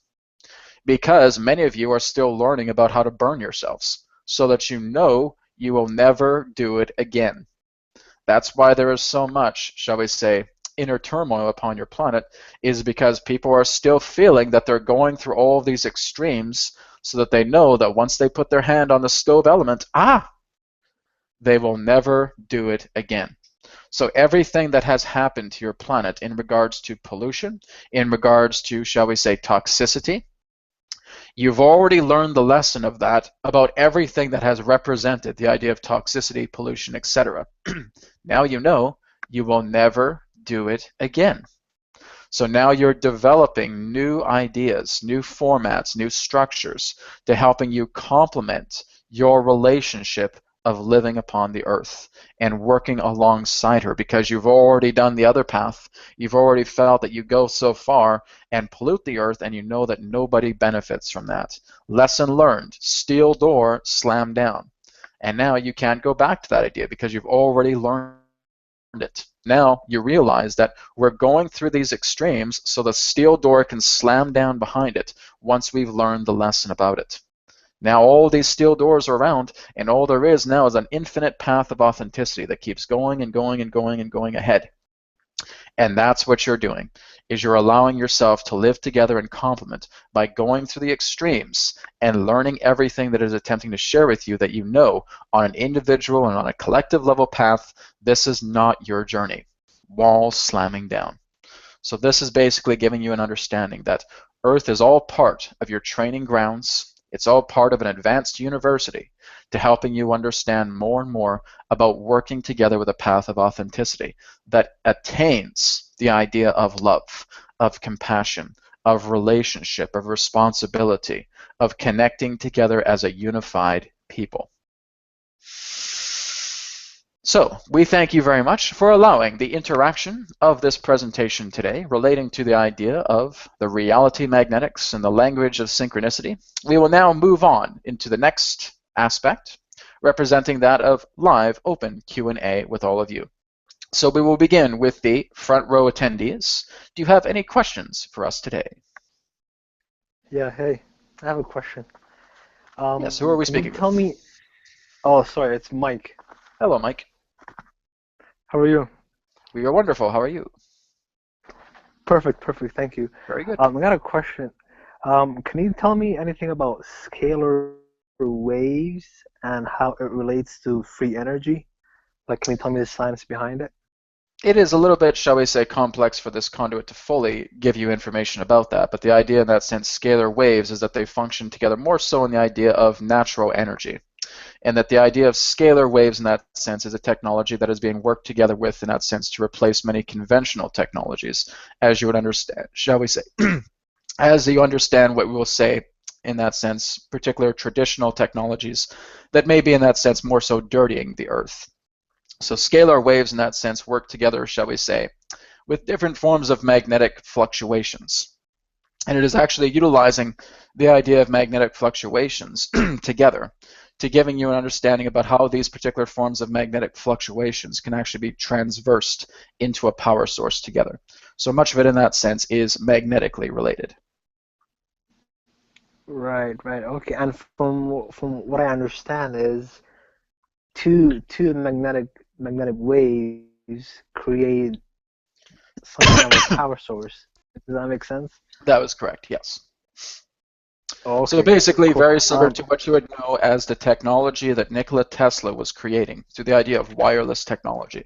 Because many of you are still learning about how to burn yourselves, so that you know you will never do it again. That's why there is so much, shall we say, inner turmoil upon your planet, is because people are still feeling that they're going through all of these extremes so that they know that once they put their hand on the stove element, they will never do it again. So everything that has happened to your planet in regards to pollution, in regards to, shall we say, toxicity, you've already learned the lesson of that about everything that has represented the idea of toxicity, pollution, etc. Now you know you will never do it again. So now you're developing new ideas, new formats, new structures to helping you complement your relationship of living upon the earth and working alongside her, because you've already done the other path. You've already felt that you go so far and pollute the earth, and you know that nobody benefits from that. Lesson learned, steel door slammed down. And now you can't go back to that idea because you've already learned it. Now you realize that we're going through these extremes so the steel door can slam down behind it once we've learned the lesson about it. Now all these steel doors are around, and all there is now is an infinite path of authenticity that keeps going and going and going and going ahead. And that's what you're doing, is you're allowing yourself to live together in complement by going through the extremes and learning everything that it is attempting to share with you that you know on an individual and on a collective level path, this is not your journey. Walls slamming down. So this is basically giving you an understanding that Earth is all part of your training grounds. It's all part of an advanced university to helping you understand more and more about working together with a path of authenticity that attains the idea of love, of compassion, of relationship, of responsibility, of connecting together as a unified people. So we thank you very much for allowing the interaction of this presentation today relating to the idea of the reality magnetics and the language of synchronicity. We will now move on into the next aspect, representing that of live open Q&A with all of you. So we will begin with the front row attendees. Do you have any questions for us today? Yeah, hey, I have a question. Yes, who are we Can you speaking tell with? me? Oh, sorry, it's Mike. Hello, Mike. How are you? We are wonderful. How are you? Perfect, thank you. Very good. I got a question. Can you tell me anything about scalar waves and how it relates to free energy? Like, can you tell me the science behind it? It is a little bit, shall we say, complex for this conduit to fully give you information about that, but the idea in that sense, scalar waves, is that they function together more so in the idea of natural energy, and that the idea of scalar waves in that sense is a technology that is being worked together with in that sense to replace many conventional technologies, as you would understand, shall we say, as you understand what we will say in that sense, particular traditional technologies that may be in that sense more so dirtying the earth. So scalar waves in that sense work together, shall we say, with different forms of magnetic fluctuations. And it is actually utilizing the idea of magnetic fluctuations together to giving you an understanding about how these particular forms of magnetic fluctuations can actually be transversed into a power source together. So much of it in that sense is magnetically related. Right, okay. And from what I understand is two magnetic waves create some kind of a power source. Does that make sense? That was correct, yes. Oh, So okay, basically cool. very similar to what you would know as the technology that Nikola Tesla was creating, to the idea of wireless technology.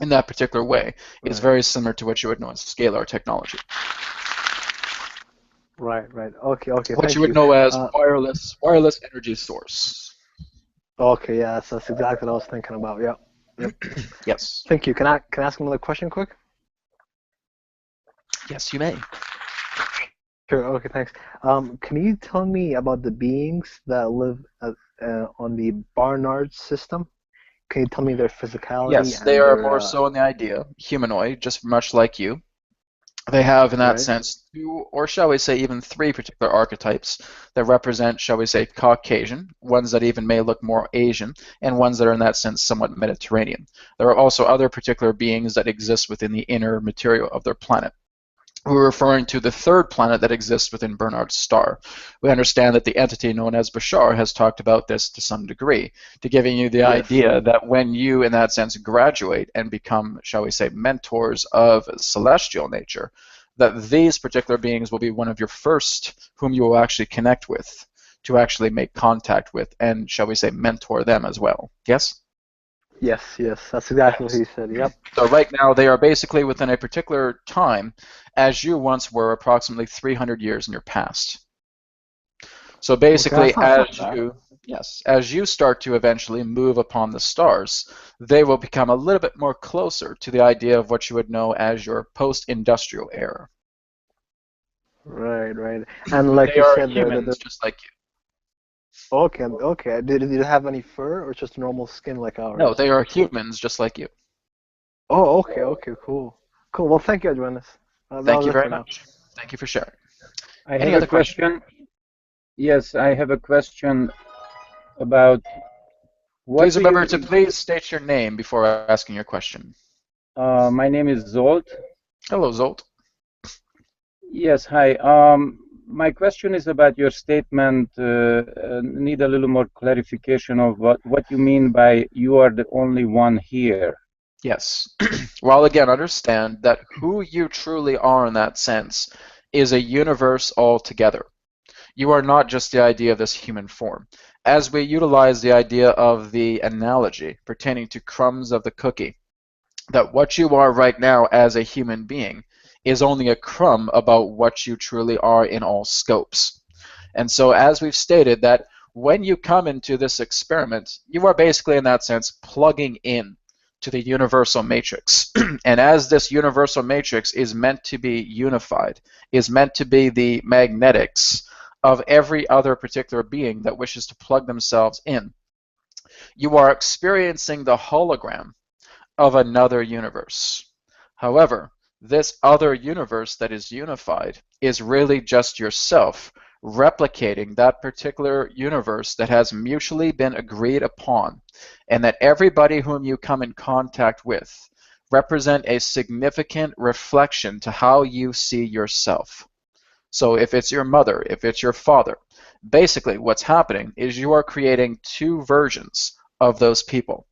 In that particular way is Right. very similar to what you would know as scalar technology. Right, right. Okay, okay, What you thank would you. know as wireless energy source. Okay, yeah, that's exactly what I was thinking about. Yep. Yep. Yes. Thank you. Can I ask another question quick? Yes, you may. Sure. Okay, thanks. Can you tell me about the beings that live on the Barnard system? Can you tell me their physicality Yes, they and are their more so in the idea, humanoid, just much like you. They have, in that right? sense, two, or shall we say even three particular archetypes that represent, shall we say, Caucasian, ones that even may look more Asian, and ones that are in that sense somewhat Mediterranean. There are also other particular beings that exist within the inner material of their planet. We're referring to the third planet that exists within Bernard's star. We understand that the entity known as Bashar has talked about this to some degree, to giving you the Yes. idea that when you, in that sense, graduate and become, shall we say, mentors of celestial nature, that these particular beings will be one of your first whom you will actually connect with, to actually make contact with, and, shall we say, mentor them as well. Yes? Yes, yes. That's exactly what Yes. he said. Yep. So right now they are basically within a particular time as you once were approximately 300 years in your past. So Okay, basically that's not bad. as you start to eventually move upon the stars, they will become a little bit more closer to the idea of what you would know as your post-industrial era. Right, right. And But like they you are said, humans just like you. okay, okay. Did you have any fur or just normal skin like No, ours? they are humans just like you. Oh, okay, okay, cool. Cool. Well, thank you, Adrenalis. That Thank was you it very for now. much. Thank you for sharing. I Any have a other questions? question. Yes, I have a question about what Please do remember to you. please state your name before asking your question. My name is Zolt. Hello, Zolt. Yes, hi. My question is about your statement. Need a little more clarification of what you mean by you are the only one here. Yes. Well, again, understand that who you truly are in that sense is a universe altogether. You are not just the idea of this human form. As we utilize the idea of the analogy pertaining to crumbs of the cookie, that what you are right now as a human being is only a crumb about what you truly are in all scopes. And so, as we've stated, that when you come into this experiment, you are basically, in that sense, plugging in to the universal matrix. And as this universal matrix is meant to be unified, is meant to be the magnetics of every other particular being that wishes to plug themselves in, you are experiencing the hologram of another universe. However, this other universe that is unified is really just yourself replicating that particular universe that has mutually been agreed upon, and that everybody whom you come in contact with represent a significant reflection to how you see yourself. So if it's your mother, if it's your father, basically what's happening is you are creating two versions of those people.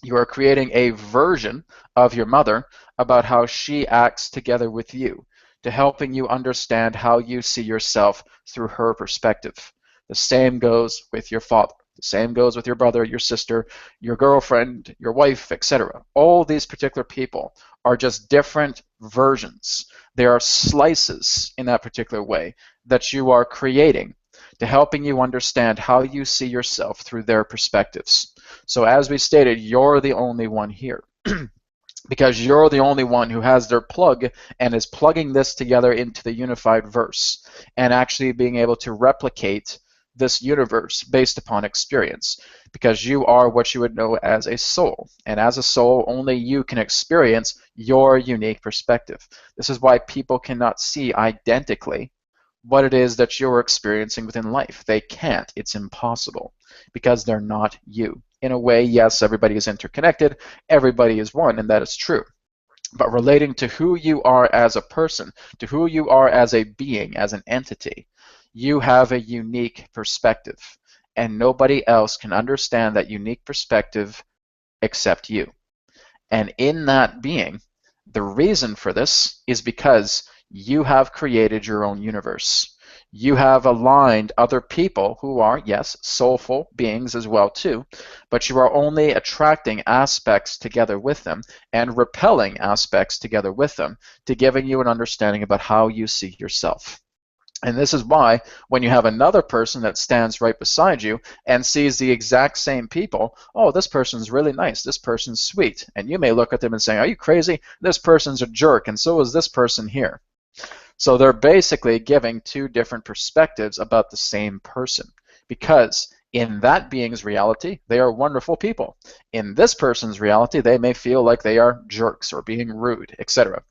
You are creating a version of your mother about how she acts together with you, to helping you understand how you see yourself through her perspective. The same goes with your father. The same goes with your brother, your sister, your girlfriend, your wife, etc. All these particular people are just different versions. They are slices in that particular way that you are creating to helping you understand how you see yourself through their perspectives. So as we stated, you're the only one here. Because you're the only one who has their plug and is plugging this together into the unified verse and actually being able to replicate this universe based upon experience, because you are what you would know as a soul, and as a soul only you can experience your unique perspective. This is why people cannot see identically what it is that you're experiencing within life. They can't. It's impossible because they're not you. In a way, yes, everybody is interconnected, everybody is one, and that is true. But relating to who you are as a person, to who you are as a being, as an entity, you have a unique perspective, and nobody else can understand that unique perspective except you. And in that being, the reason for this is because you have created your own universe. You have aligned other people who are, yes, soulful beings as well too, but you are only attracting aspects together with them and repelling aspects together with them to giving you an understanding about how you see yourself. And this is why when you have another person that stands right beside you and sees the exact same people, oh, this person's really nice, this person's sweet. And you may look at them and say, are you crazy? This person's a jerk, and so is this person here. So they're basically giving two different perspectives about the same person, because in that being's reality, they are wonderful people. In this person's reality, they may feel like they are jerks or being rude, etc.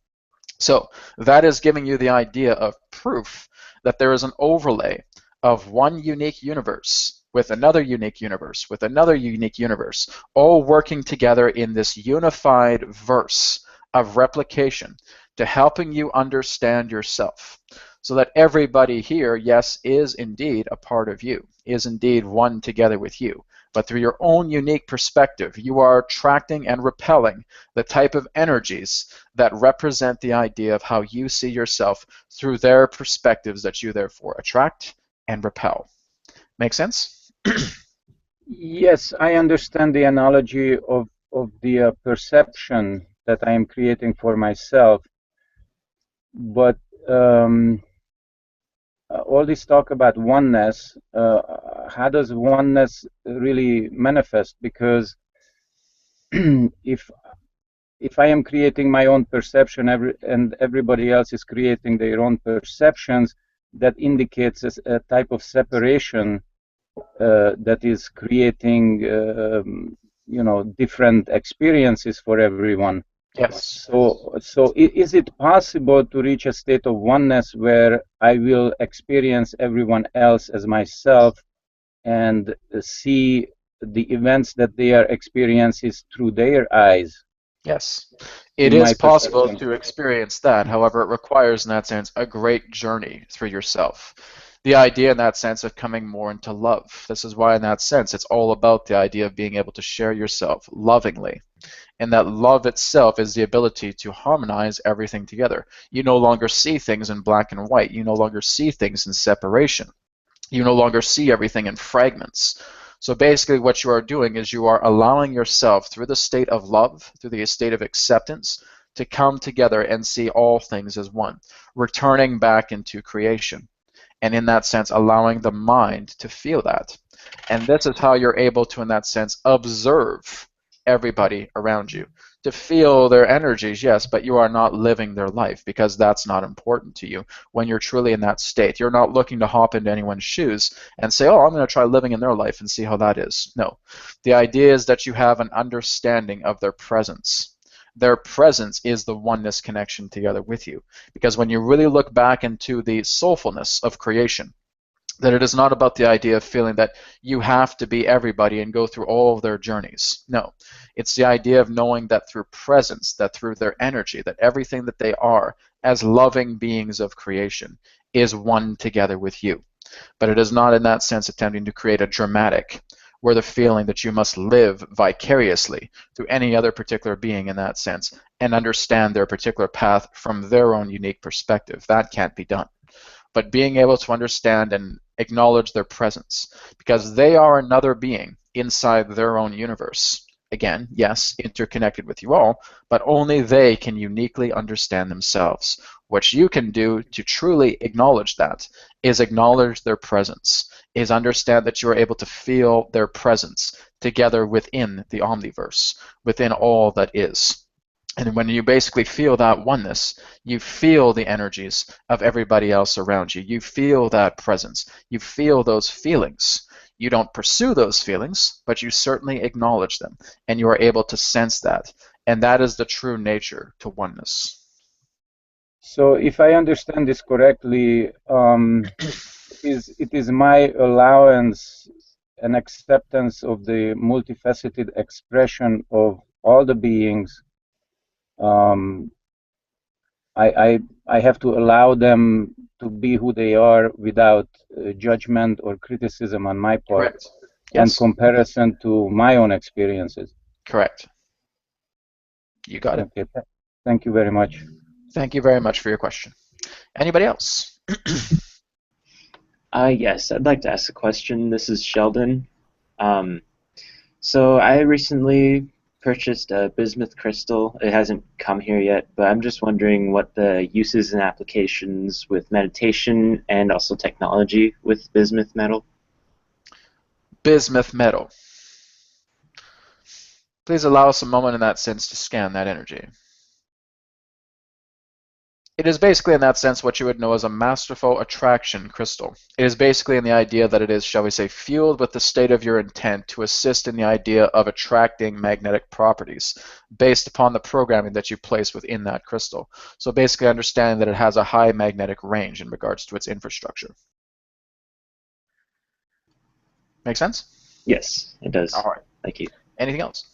So that is giving you the idea of proof that there is an overlay of one unique universe with another unique universe with another unique universe, all working together in this unified verse of replication to helping you understand yourself. So that everybody here, yes, is indeed a part of you, is indeed one together with you. But through your own unique perspective, you are attracting and repelling the type of energies that represent the idea of how you see yourself through their perspectives that you therefore attract and repel. Make sense? Yes, I understand the analogy of the perception that I am creating for myself, but all this talk about oneness, how does oneness really manifest? Because if I am creating my own perception and everybody else is creating their own perceptions, that indicates a type of separation that is creating different experiences for everyone. Yes. So is it possible to reach a state of oneness where I will experience everyone else as myself and see the events that they are experiencing through their eyes Yes, it in is my possible perception? to experience that. However, it requires, in that sense, a great journey through yourself. The idea, in that sense, of coming more into love. This is why, in that sense, it's all about the idea of being able to share yourself lovingly. And that love itself is the ability to harmonize everything together. You no longer see things in black and white. You no longer see things in separation. You no longer see everything in fragments. So basically what you are doing is you are allowing yourself through the state of love, through the state of acceptance, to come together and see all things as one, returning back into creation. And in that sense, allowing the mind to feel that. And this is how you're able to, in that sense, observe everybody around you, to feel their energies, yes, but you are not living their life because that's not important to you. When you're truly in that state, you're not looking to hop into anyone's shoes and say, oh, I'm going to try living in their life and see how that is. No. The idea is that you have an understanding of their presence. Their presence is the oneness connection together with you. Because when you really look back into the soulfulness of creation, that it is not about the idea of feeling that you have to be everybody and go through all of their journeys. No, it's the idea of knowing that through presence, that through their energy, that everything that they are as loving beings of creation is one together with you. But it is not in that sense attempting to create a dramatic, where the feeling that you must live vicariously through any other particular being in that sense and understand their particular path from their own unique perspective. That can't be done. But being able to understand and acknowledge their presence, because they are another being inside their own universe. Again, yes, interconnected with you all, but only they can uniquely understand themselves. What you can do to truly acknowledge that is acknowledge their presence, is understand that you are able to feel their presence together within the omniverse, within all that is. And when you basically feel that oneness, you feel the energies of everybody else around you. You feel that presence. You feel those feelings. You don't pursue those feelings, but you certainly acknowledge them, and you are able to sense that. And that is the true nature to oneness. So if I understand this correctly, it is my allowance and acceptance of the multifaceted expression of all the beings. I have to allow them to be who they are without judgment or criticism on my part. Correct. And Yes. comparison to my own experiences. Correct. You got it. Okay, thank you very much. Thank you very much for your question. Anybody else? Yes, I'd like to ask a question. This is Sheldon. So I recently purchased a bismuth crystal. It hasn't come here yet, but I'm just wondering what the uses and applications with meditation and also technology with bismuth metal. Bismuth metal. Please allow us a moment in that sense to scan that energy. It is basically in that sense what you would know as a masterful attraction crystal. It is basically in the idea that it is, shall we say, fueled with the state of your intent to assist in the idea of attracting magnetic properties based upon the programming that you place within that crystal. So basically understanding that it has a high magnetic range in regards to its infrastructure. Make sense? Yes, it does. All right. Thank you. Anything else?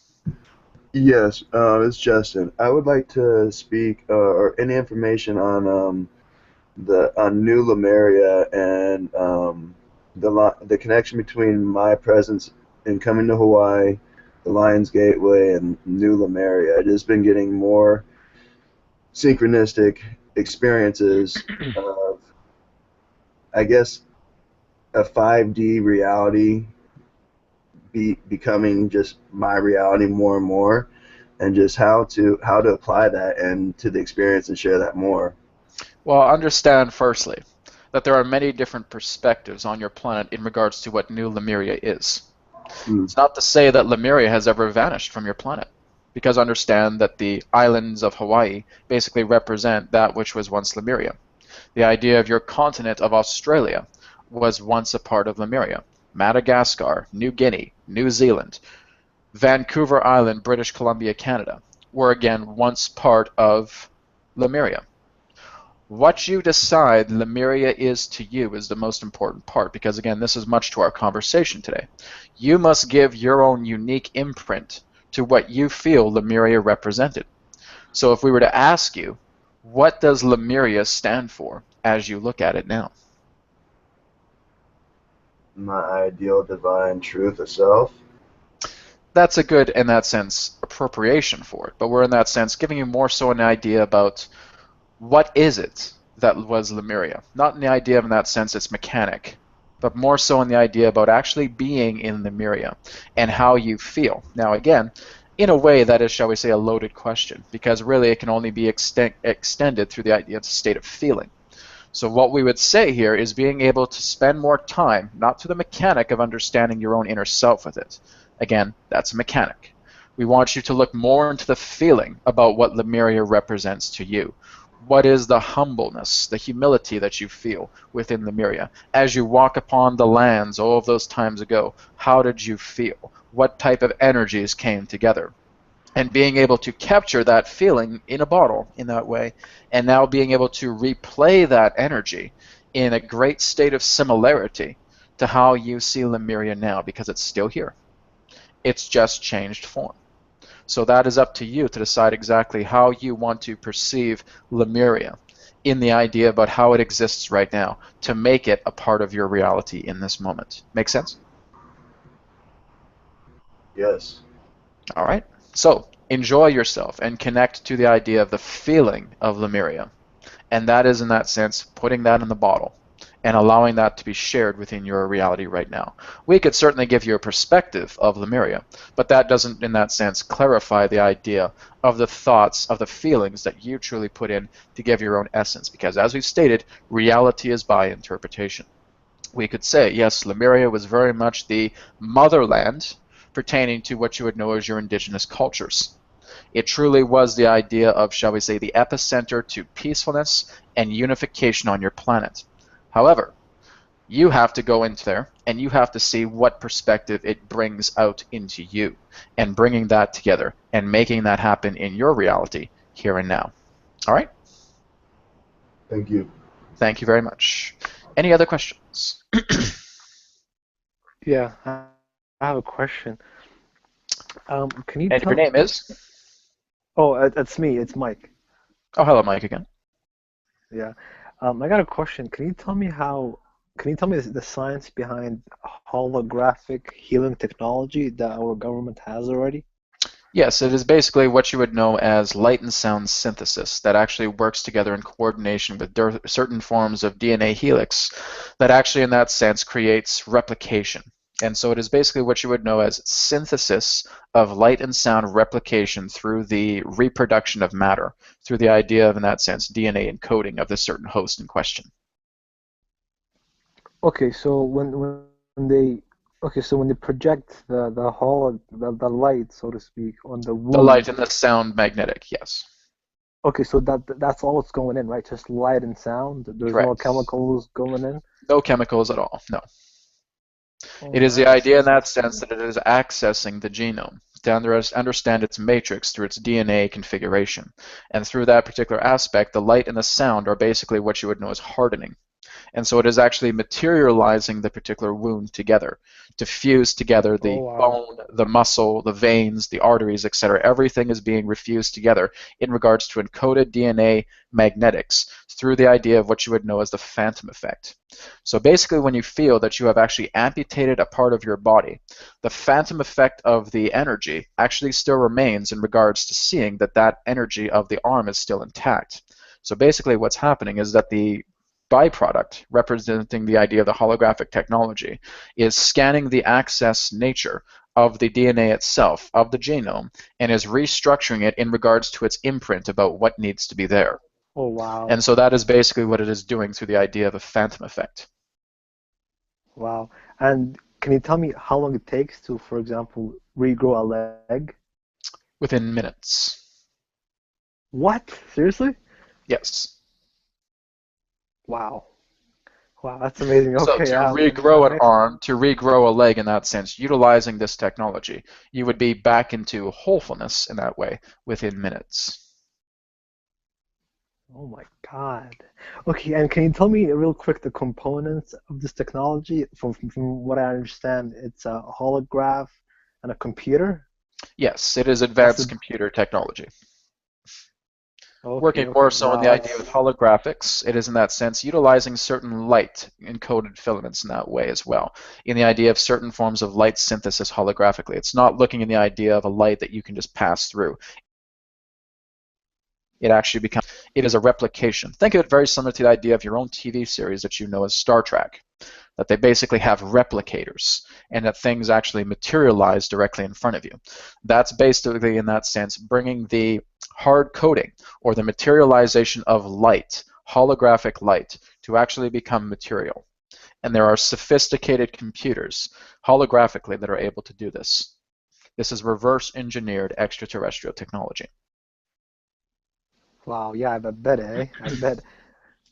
Yes, it's Justin. I would like to speak or any information on the on New Lemuria and the connection between my presence in coming to Hawaii, the Lions Gateway, and New Lemuria. I've just been getting more synchronistic experiences of, I guess, a 5D reality becoming just my reality more and more, and just how to apply that and to the experience and share that more. Well, understand firstly that there are many different perspectives on your planet in regards to what New Lemuria is. It's not to say that Lemuria has ever vanished from your planet, because understand that the islands of Hawaii basically represent that which was once Lemuria. The idea of your continent of Australia was once a part of Lemuria. Madagascar, New Guinea, New Zealand, Vancouver Island, British Columbia, Canada, were again once part of Lemuria. What you decide Lemuria is to you is the most important part, because again, this is much to our conversation today. You must give your own unique imprint to what you feel Lemuria represented. So if we were to ask you, what does Lemuria stand for as you look at it now? My ideal divine truth of self. That's a good, in that sense, appropriation for it, but we're in that sense giving you more so an idea about what is it that was Lemuria? Not in the idea of, in that sense, it's mechanic, but more so in the idea about actually being in Lemuria and how you feel. Now, again, in a way that is, shall we say, a loaded question, because really it can only be extended through the idea of state of feeling. So what we would say here is being able to spend more time, not to the mechanic of understanding your own inner self with it. Again, that's a mechanic. We want you to look more into the feeling about what Lemuria represents to you. What is the humbleness, the humility that you feel within Lemuria? As you walk upon the lands all of those times ago, how did you feel? What type of energies came together? And being able to capture that feeling in a bottle in that way, and now being able to replay that energy in a great state of similarity to how you see Lemuria now, because it's still here. It's just changed form. So that is up to you to decide exactly how you want to perceive Lemuria in the idea about how it exists right now to make it a part of your reality in this moment. Make sense? Yes. All right. So enjoy yourself and connect to the idea of the feeling of Lemuria. And that is, in that sense, putting that in the bottle and allowing that to be shared within your reality right now. We could certainly give you a perspective of Lemuria, but that doesn't, in that sense, clarify the idea of the thoughts, of the feelings that you truly put in to give your own essence. Because as we've stated, reality is by interpretation. We could say, yes, Lemuria was very much the motherland pertaining to what you would know as your indigenous cultures. It truly was the idea of, shall we say, the epicenter to peacefulness and unification on your planet. However, you have to go into there and you have to see what perspective it brings out into you, and bringing that together and making that happen in your reality here and now. All right? Thank you. Thank you very much. Any other questions? Yeah, I have a question. Can you And your tell? name is? Oh, that's me. It's Mike. Oh, hello, Mike again. Yeah. I got a question. Can you tell me how? Can you tell me the science behind holographic healing technology that our government has already? Yes, it is basically what you would know as light and sound synthesis that actually works together in coordination with certain forms of DNA helix that actually, in that sense, creates replication. And so it is basically what you would know as synthesis of light and sound replication through the reproduction of matter, through the idea of, in that sense, DNA encoding of the certain host in question. Okay, so when they so when they project the light, so to speak, on the The light wound, and the sound magnetic, yes. okay, so that's all that's going in, right? Just light and sound. There's no Correct. chemicals going in. No chemicals at all, no. Oh It is the man, idea in that's that sense fascinating. that it is accessing the genome to understand its matrix through its DNA configuration. And through that particular aspect, the light and the sound are basically what you would know as hardening. And so it is actually materializing the particular wound together to fuse together Oh the wow. bone, the muscle, the veins, the arteries, etc. Everything is being refused together in regards to encoded DNA magnetics through the idea of what you would know as the phantom effect. So basically, when you feel that you have actually amputated a part of your body, the phantom effect of the energy actually still remains in regards to seeing that that energy of the arm is still intact. So basically, what's happening is that the byproduct representing the idea of the holographic technology is scanning the access nature of the DNA itself, of the genome, and is restructuring it in regards to its imprint about what needs to be there. Oh And wow. so that is basically what it is doing through the idea of a phantom effect. Wow. And can you tell me how long it takes to, for example, regrow a leg? Within minutes. What? Seriously? Yes. Wow. Wow, that's amazing. So Okay, to my regrow an next. arm, to regrow a leg in that sense, utilizing this technology, you would be back into wholefulness in that way within minutes. Oh my God. Okay, and can you tell me real quick the components of this technology? From what I understand, it's a holograph and a computer. Yes, it is That's advanced the. computer technology. Okay, Working more okay. so in Wow, the idea with that's. holographics, it is in that sense utilizing certain light encoded filaments in that way as well. In the idea of certain forms of light synthesis holographically. It's not looking in the idea of a light that you can just pass through. It is a replication. Think of it very similar to the idea of your own TV series that you know as Star Trek, that they basically have replicators and that things actually materialize directly in front of you. That's basically, in that sense, bringing the hard coding or the materialization of light, holographic light, to actually become material. And there are sophisticated computers holographically that are able to do this. This is reverse engineered extraterrestrial technology. Wow, yeah, I bet, eh? I bet.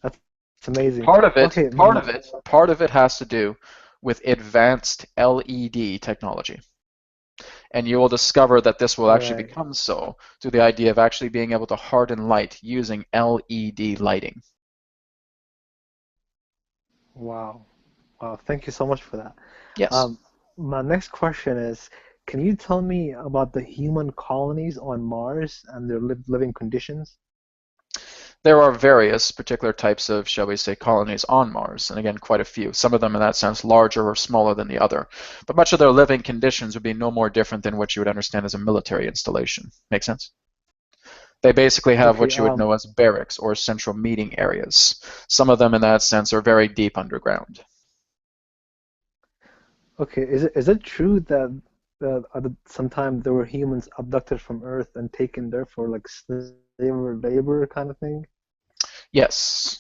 That's amazing. Part of it, Okay, part of it, part of it has to do with advanced LED technology. And you will discover that this will actually right. become so through the idea of actually being able to harden light using LED lighting. Wow. Wow, thank you so much for that. Yes. Um, my next question is, can you tell me about the human colonies on Mars and their living conditions? There are various particular types of, shall we say, colonies on Mars, and again, quite a few. Some of them, in that sense, larger or smaller than the other. But much of their living conditions would be no more different than what you would understand as a military installation. Make sense? They basically have Okay, what you would know as barracks or central meeting areas. Some of them, in that sense, are very deep underground. okay, is it true that sometimes there were humans abducted from Earth and taken there for like slave labor kind of thing? Yes.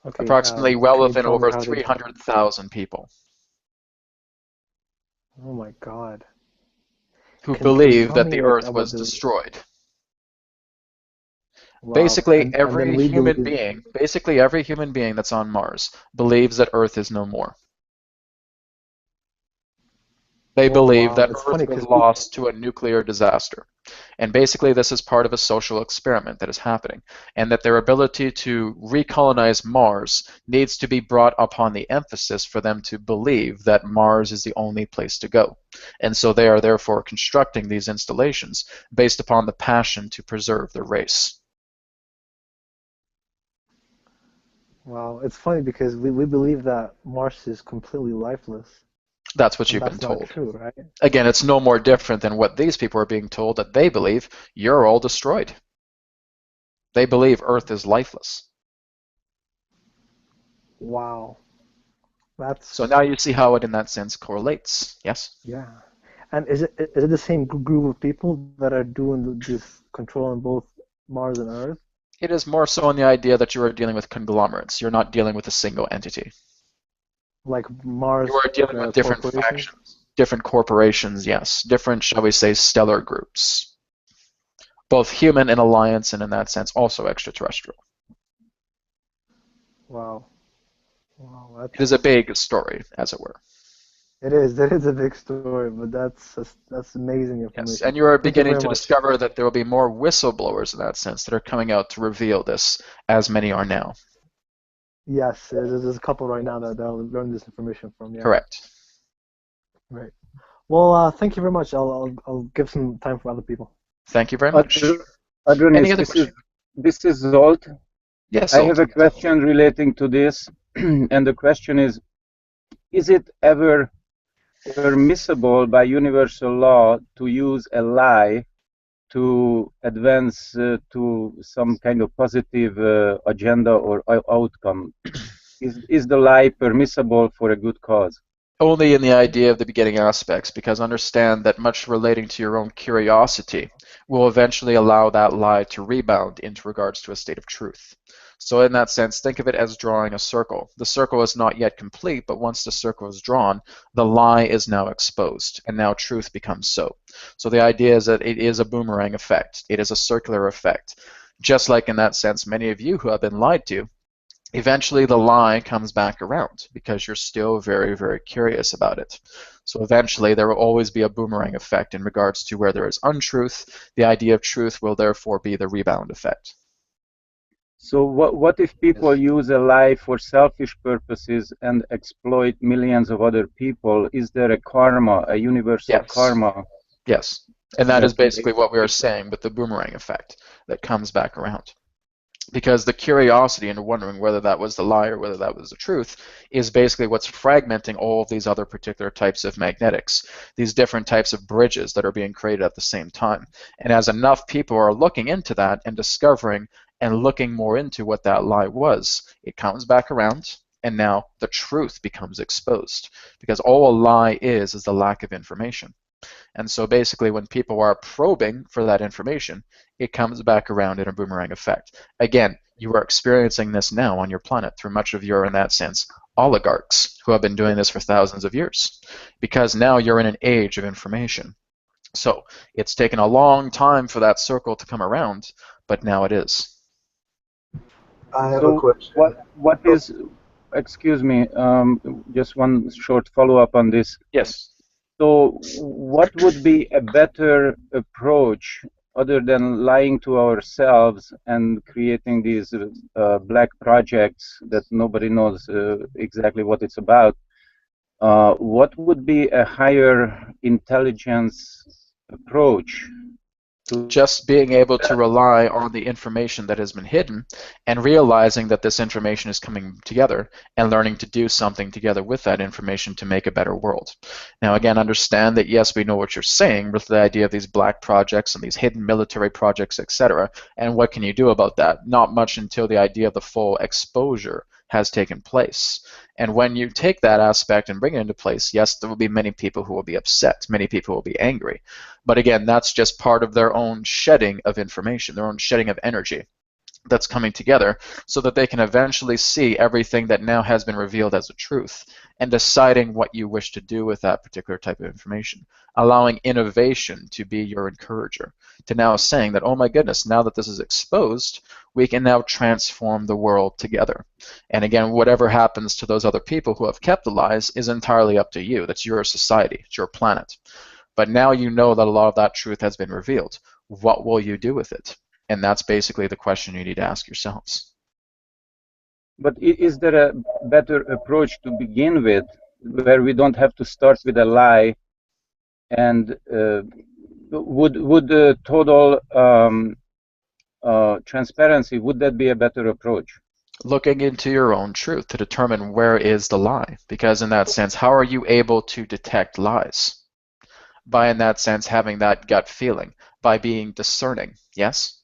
Okay, Approximately well can you within tell me over how they? 300,000 people Oh my God. who Can you believe tell that me the like Earth about was the destroyed. wow and then we believe Basically every human being that's on Mars believes that Earth is no more. They oh believe wow that it's Earth funny was because we lost to a nuclear disaster. And basically, this is part of a social experiment that is happening, and that their ability to recolonize Mars needs to be brought upon the emphasis for them to believe that Mars is the only place to go. And so they are therefore constructing these installations based upon the passion to preserve their race. wow it's funny because we believe that Mars is completely lifeless. That's what And you've been that's not told. true, right? Again, it's no more different than what these people are being told, that they believe you're all destroyed. They believe Earth is lifeless. Wow. So That's, now you see how it, in that sense, correlates. Yes? yeah. And is it the same group of people that are doing this control on both Mars and Earth? It is more so in the idea that you are dealing with conglomerates. You're not dealing with a single entity. Like You Mars are dealing with different corporations? factions, different corporations, yes. Different, shall we say, stellar groups. Both human in alliance and, in that sense, also extraterrestrial. Wow. Wow, It is a that's big story, as it were. it is. That is a big story, but that's amazing Yes, information. and you are Thank you beginning very to much. discover that there will be more whistleblowers, in that sense, that are coming out to reveal this, as many are now. Yes, there's a couple right now that I'll learn this information from. Yeah, Correct. right. Well, thank you very much. I'll give some time for other people. Thank you very much. Any Adronis, other questions? this is Zolt. Yes, I have Zolt. a question relating to this, and the question is it ever permissible by universal law to use a lie to advance to some kind of positive agenda or outcome? Is the lie permissible for a good cause? Only in the idea of the beginning aspects, because understand that much relating to your own curiosity will eventually allow that lie to rebound into regards to a state of truth. So in that sense, think of it as drawing a circle. The circle is not yet complete, but once the circle is drawn, the lie is now exposed, and now truth becomes so. So the idea is that it is a boomerang effect. It is a circular effect. Just like in that sense, many of you who have been lied to, eventually the lie comes back around because you're still very, very curious about it. So eventually there will always be a boomerang effect in regards to where there is untruth. The idea of truth will therefore be the rebound effect. So what if people use a lie for selfish purposes and exploit millions of other people? Is there a karma, a universal Yes. karma? Yes. And that That is basically what we are saying with the boomerang effect that comes back around. Because the curiosity and wondering whether that was the lie or whether that was the truth is basically what's fragmenting all of these other particular types of magnetics, these different types of bridges that are being created at the same time. And as enough people are looking into that and discovering and looking more into what that lie was, it comes back around, and now the truth becomes exposed. Because all a lie is the lack of information. And so basically when people are probing for that information, it comes back around in a boomerang effect. Again, you are experiencing this now on your planet through much of your, in that sense, oligarchs who have been doing this for thousands of years. Because now you're in an age of information. So it's taken a long time for that circle to come around, but now it is. I have a So question. what Oh, is, excuse me, just one short follow-up on this. Yes. So what would be a better approach other than lying to ourselves and creating these black projects that nobody knows exactly what it's about? What would be a higher intelligence approach to Just being able to rely on the information that has been hidden and realizing that this information is coming together and learning to do something together with that information to make a better world. Now, again, understand that yes, we know what you're saying with the idea of these black projects and these hidden military projects, etc. And what can you do about that? Not much until the idea of the full exposure has taken place. And when you take that aspect and bring it into place, yes, there will be many people who will be upset, many people will be angry. But again, that's just part of their own shedding of information, their own shedding of energy that's coming together so that they can eventually see everything that now has been revealed as a truth and deciding what you wish to do with that particular type of information, allowing innovation to be your encourager, to now saying that, oh my goodness, now that this is exposed, we can now transform the world together. And again, whatever happens to those other people who have kept the lies is entirely up to you. That's your society, it's your planet. But now you know that a lot of that truth has been revealed. What will you do with it? And that's basically the question you need to ask yourselves. But is there a better approach to begin with, where we don't have to start with a lie, and would total transparency, would that be a better approach? looking into your own truth to determine where is the lie. Because in that sense, how are you able to detect lies? By, in that sense, having that gut feeling, by being discerning, yes?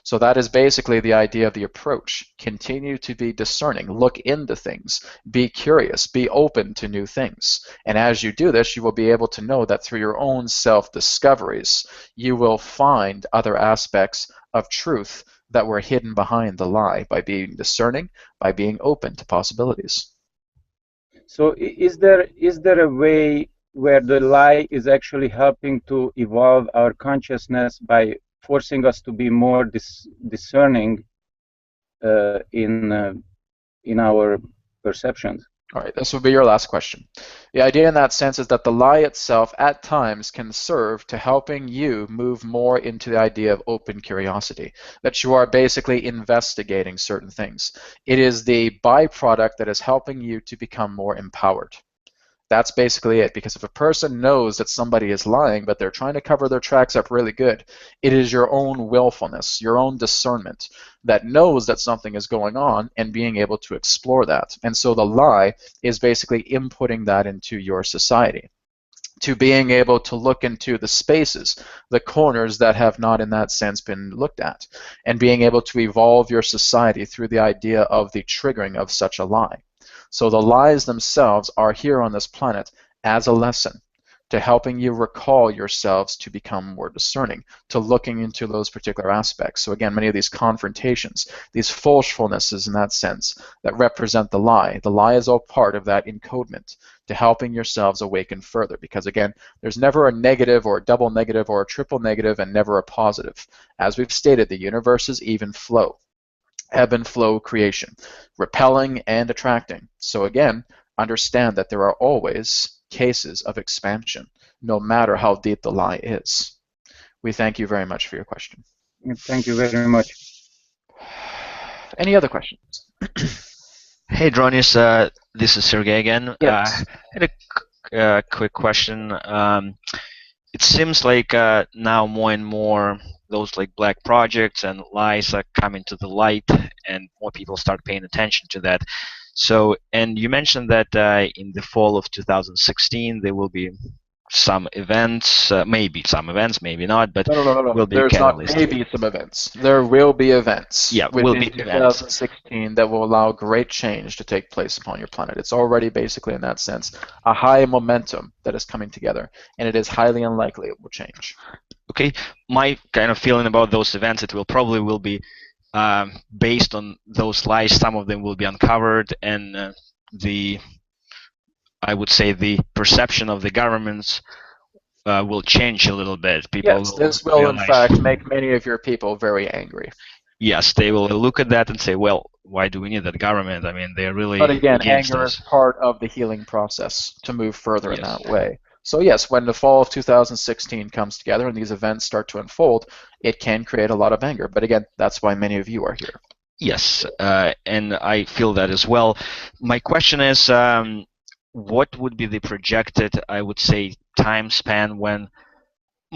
So that is basically the idea of the approach. Continue to be discerning, look into things, be curious, be open to new things. And as you do this, you will be able to know that through your own self-discoveries, you will find other aspects of truth that were hidden behind the lie by being discerning, by being open to possibilities. So is there a way where the lie is actually helping to evolve our consciousness by forcing us to be more discerning in our perceptions? All right, this will be your last question. The idea in that sense is that the lie itself at times can serve to helping you move more into the idea of open curiosity, that you are basically investigating certain things. It is the byproduct that is helping you to become more empowered. That's basically it, because if a person knows that somebody is lying, but they're trying to cover their tracks up really good, it is your own willfulness, your own discernment that knows that something is going on and being able to explore that. And so the lie is basically inputting that into your society, to being able to look into the spaces, the corners that have not in that sense been looked at, and being able to evolve your society through the idea of the triggering of such a lie. So the lies themselves are here on this planet as a lesson to helping you recall yourselves to become more discerning, to looking into those particular aspects. So again, many of these confrontations, these falsefulnesses in that sense that represent the lie is all part of that encodement to helping yourselves awaken further. Because again, there's never a negative or a double negative or a triple negative and never a positive. As we've stated, the universe is even flow. Ebb and flow creation, repelling and attracting. So again, understand that there are always cases of expansion, no matter how deep the lie is. We thank you very much for your question. Thank you very much. Any other questions? Hey, Dronis, this is Sergey again. Yes. I had a quick question. It seems like now more and more those like black projects and lies are coming to the light, and more people start paying attention to that. So, and you mentioned that in the fall of 2016 there will be some events, maybe some events, maybe not, but No. will be a There's not catalyst. maybe some events. There will be events will within be events. 2016 that will allow great change to take place upon your planet. It's already basically, in that sense, a high momentum that is coming together, and it is highly unlikely it will change. Okay, my kind of feeling about those events, it will probably be based on those lies. Some of them will be uncovered, and I would say the perception of the governments will change a little bit. People Yes, will this will in realize, fact make many of your people very angry. yes, they will look at that and say, well, why do we need that government? I mean, they're really But again, against anger us. is part of the healing process to move further in Yes. that way. So yes, when the fall of 2016 comes together and these events start to unfold, it can create a lot of anger. But again, that's why many of you are here. Yes, and I feel that as well. My question is, what would be the projected, I would say, time span when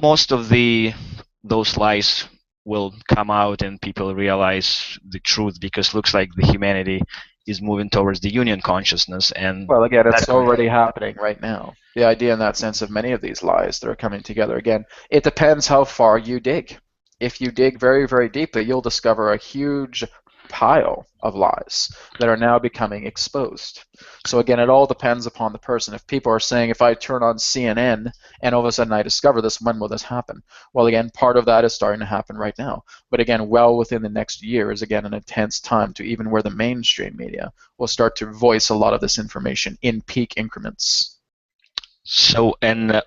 most of those lies will come out and people realize the truth? Because it looks like the humanity is moving towards the union consciousness, and Well, again, it's that already happening right now. The idea in that sense of many of these lies that are coming together, again, it depends how far you dig. If you dig very, very deeply, you'll discover a huge pile of lies that are now becoming exposed. So again, it all depends upon the person. If people are saying, if I turn on CNN and all of a sudden I discover this, when will this happen? Well, again, part of that is starting to happen right now. But again, well within the next year is again an intense time to even where the mainstream media will start to voice a lot of this information in peak increments. So, and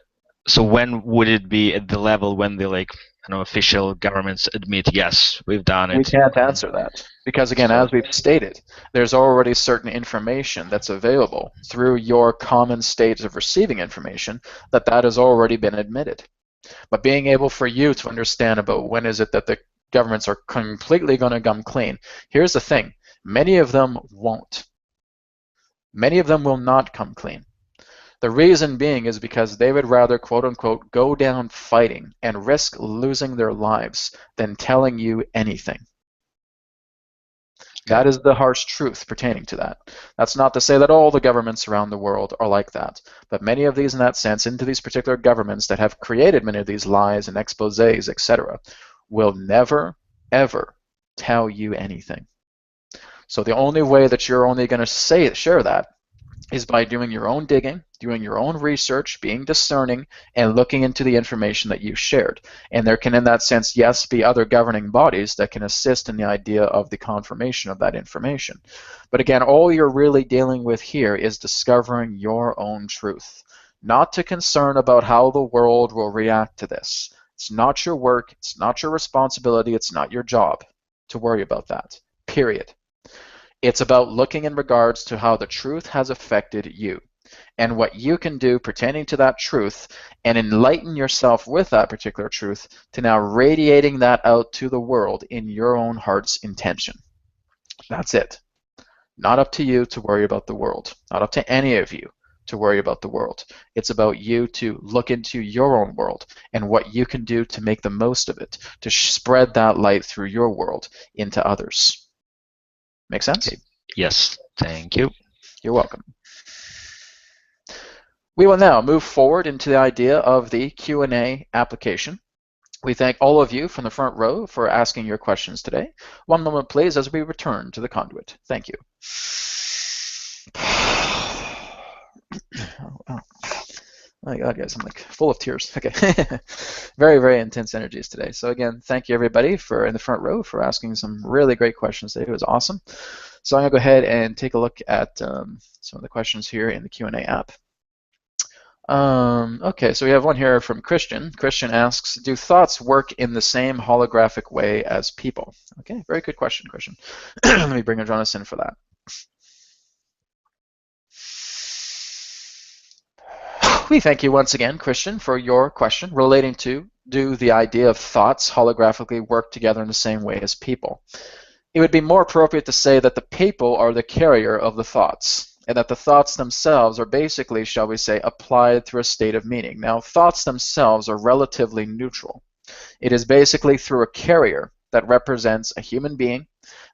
so when would it be at the level when the official governments admit, yes, we've done it? We can't answer that because, again, as we've stated, there's already certain information that's available through your common state of receiving information that has already been admitted. But being able for you to understand about when is it that the governments are completely going to come clean, here's the thing. Many of them won't. Many of them will not come clean. The reason being is because they would rather, quote unquote, go down fighting and risk losing their lives than telling you anything. That is the harsh truth pertaining to that. That's not to say that all the governments around the world are like that, but many of these, in that sense, into these particular governments that have created many of these lies and exposés, etc., will never, ever tell you anything. So the only way that you're only going to share that is by doing your own digging, doing your own research, being discerning, and looking into the information that you shared. And there can, in that sense, yes, be other governing bodies that can assist in the idea of the confirmation of that information. But again, all you're really dealing with here is discovering your own truth, not to concern about how the world will react to this. It's not your work, it's not your responsibility, it's not your job to worry about that, period. It's about looking in regards to how the truth has affected you and what you can do pertaining to that truth and enlighten yourself with that particular truth to now radiating that out to the world in your own heart's intention. That's it. Not up to you to worry about the world. Not up to any of you to worry about the world. It's about you to look into your own world and what you can do to make the most of it, to spread that light through your world into others. Make sense? Okay. Yes, thank you. You're welcome. We will now move forward into the idea of the Q&A application. We thank all of you from the front row for asking your questions today. One moment, please, as we return to the conduit. Thank you. Oh, wow. Oh my God, guys, I'm like full of tears. Okay. Very, very intense energies today. So again, thank you everybody in the front row for asking some really great questions today. It was awesome. So I'm going to go ahead and take a look at some of the questions here in the Q&A app. Okay, so we have one here from Christian. Christian asks, do thoughts work in the same holographic way as people? Okay, very good question, Christian. Let me bring Adronis in for that. We thank you once again, Christian, for your question relating to, do the idea of thoughts holographically work together in the same way as people? It would be more appropriate to say that the people are the carrier of the thoughts, and that the thoughts themselves are basically, shall we say, applied through a state of meaning. Now, thoughts themselves are relatively neutral. It is basically through a carrier that represents a human being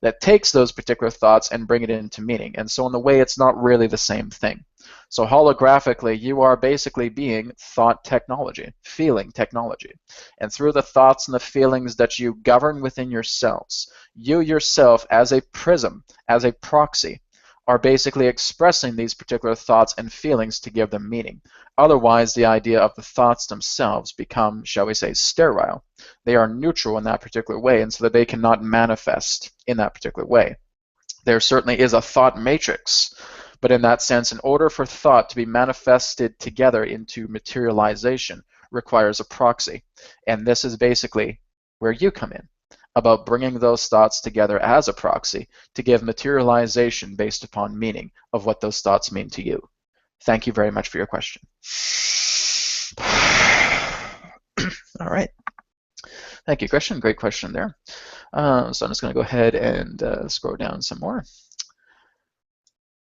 that takes those particular thoughts and bring it into meaning. And so in a way, it's not really the same thing. So holographically, you are basically being thought technology, feeling technology. And through the thoughts and the feelings that you govern within yourselves, you yourself as a prism, as a proxy, are basically expressing these particular thoughts and feelings to give them meaning. Otherwise, the idea of the thoughts themselves become, shall we say, sterile. They are neutral in that particular way, and so that they cannot manifest in that particular way. There certainly is a thought matrix, but in that sense, in order for thought to be manifested together into materialization, requires a proxy. And this is basically where you come in, about bringing those thoughts together as a proxy to give materialization based upon meaning of what those thoughts mean to you. Thank you very much for your question. All right. Thank you, Christian. Great question there. So I'm just going to go ahead and scroll down some more.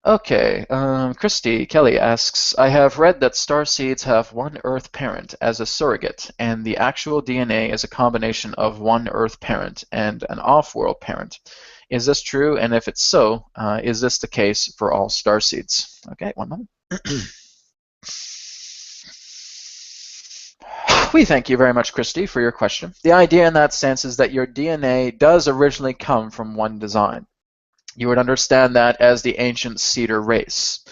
Okay, Christy Kelly asks, I have read that starseeds have one Earth parent as a surrogate, and the actual DNA is a combination of one Earth parent and an off-world parent. Is this true? And if it's so, is this the case for all starseeds? Okay, one moment. We thank you very much, Christy, for your question. The idea in that sense is that your DNA does originally come from one design. You would understand that as the ancient cedar race.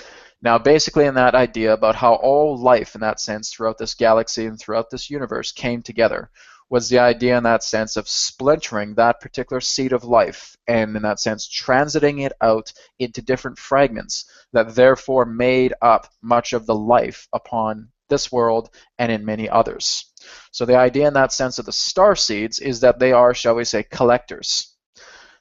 Now, basically in that idea about how all life in that sense throughout this galaxy and throughout this universe came together was the idea in that sense of splintering that particular seed of life and in that sense transiting it out into different fragments that therefore made up much of the life upon this world and in many others. So the idea in that sense of the star seeds is that they are, shall we say, collectors.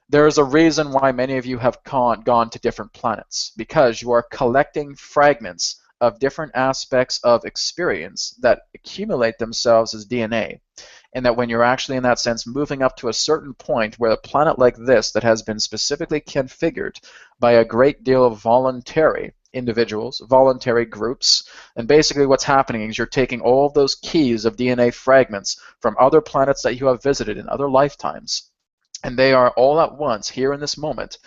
There is a reason why many of you have gone to different planets, because you are collecting fragments of different aspects of experience that accumulate themselves as DNA, and that when you're actually in that sense moving up to a certain point where a planet like this that has been specifically configured by a great deal of voluntary individuals, voluntary groups, and basically what's happening is you're taking all of those keys of DNA fragments from other planets that you have visited in other lifetimes, And they are all at once, here in this moment,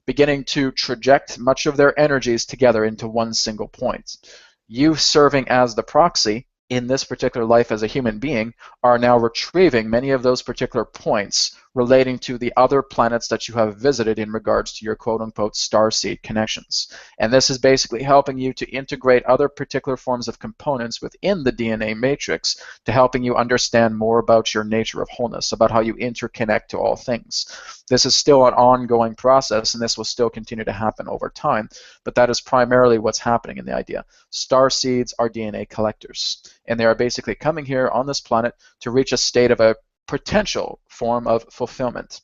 beginning to traject much of their energies together into one single point. You serving as the proxy in this particular life as a human being are now retrieving many of those particular points relating to the other planets that you have visited in regards to your quote-unquote starseed connections. And this is basically helping you to integrate other particular forms of components within the DNA matrix to helping you understand more about your nature of wholeness, about how you interconnect to all things. This is still an ongoing process, and this will still continue to happen over time, but that is primarily what's happening in the idea. Star seeds are DNA collectors, and they are basically coming here on this planet to reach a state of a potential form of fulfillment,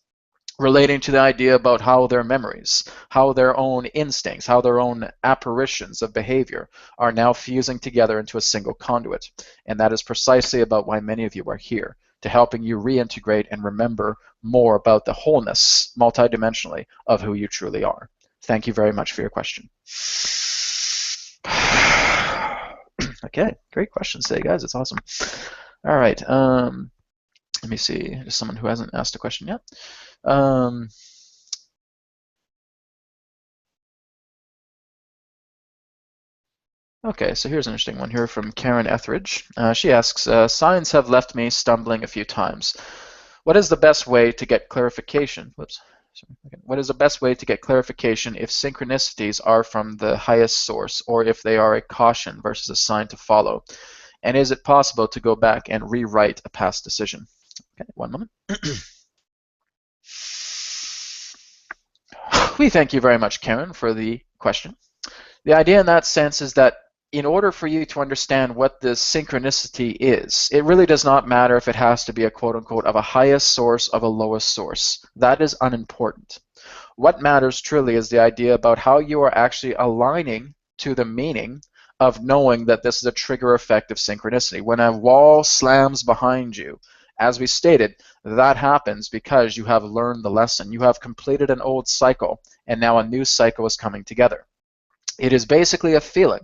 relating to the idea about how their memories, how their own instincts, how their own apparitions of behavior are now fusing together into a single conduit. And that is precisely about why many of you are here, to helping you reintegrate and remember more about the wholeness, multidimensionally, of who you truly are. Thank you very much for your question. Okay, great questions today, guys. It's awesome. All right. Let me see. There's someone who hasn't asked a question yet. Okay, so here's an interesting one here from Karen Etheridge. She asks, signs have left me stumbling a few times. What is the best way to get clarification? Whoops. What is the best way to get clarification if synchronicities are from the highest source, or if they are a caution versus a sign to follow? And is it possible to go back and rewrite a past decision? Okay, one moment. We thank you very much, Karen, for the question. The idea in that sense is that in order for you to understand what this synchronicity is, it really does not matter if it has to be a quote-unquote of a highest source, of a lowest source. That is unimportant. What matters truly is the idea about how you are actually aligning to the meaning of knowing that this is a trigger effect of synchronicity. When a wall slams behind you, as we stated, that happens because you have learned the lesson. You have completed an old cycle, and now a new cycle is coming together. It is basically a feeling.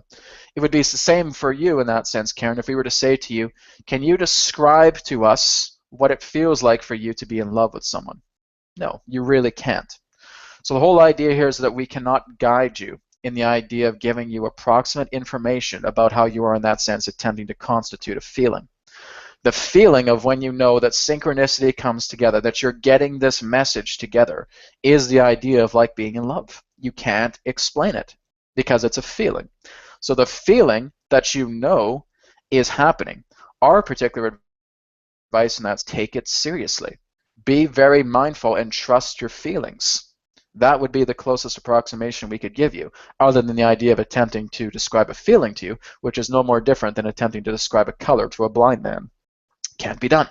It would be the same for you in that sense, Karen, if we were to say to you, can you describe to us what it feels like for you to be in love with someone? No, you really can't. So the whole idea here is that we cannot guide you in the idea of giving you approximate information about how you are in that sense attempting to constitute a feeling. The feeling of when you know that synchronicity comes together, that you're getting this message together, is the idea of like being in love. You can't explain it because it's a feeling. So the feeling that you know is happening. Our particular advice in that is take it seriously. Be very mindful and trust your feelings. That would be the closest approximation we could give you, other than the idea of attempting to describe a feeling to you, which is no more different than attempting to describe a color to a blind man. Can't be done.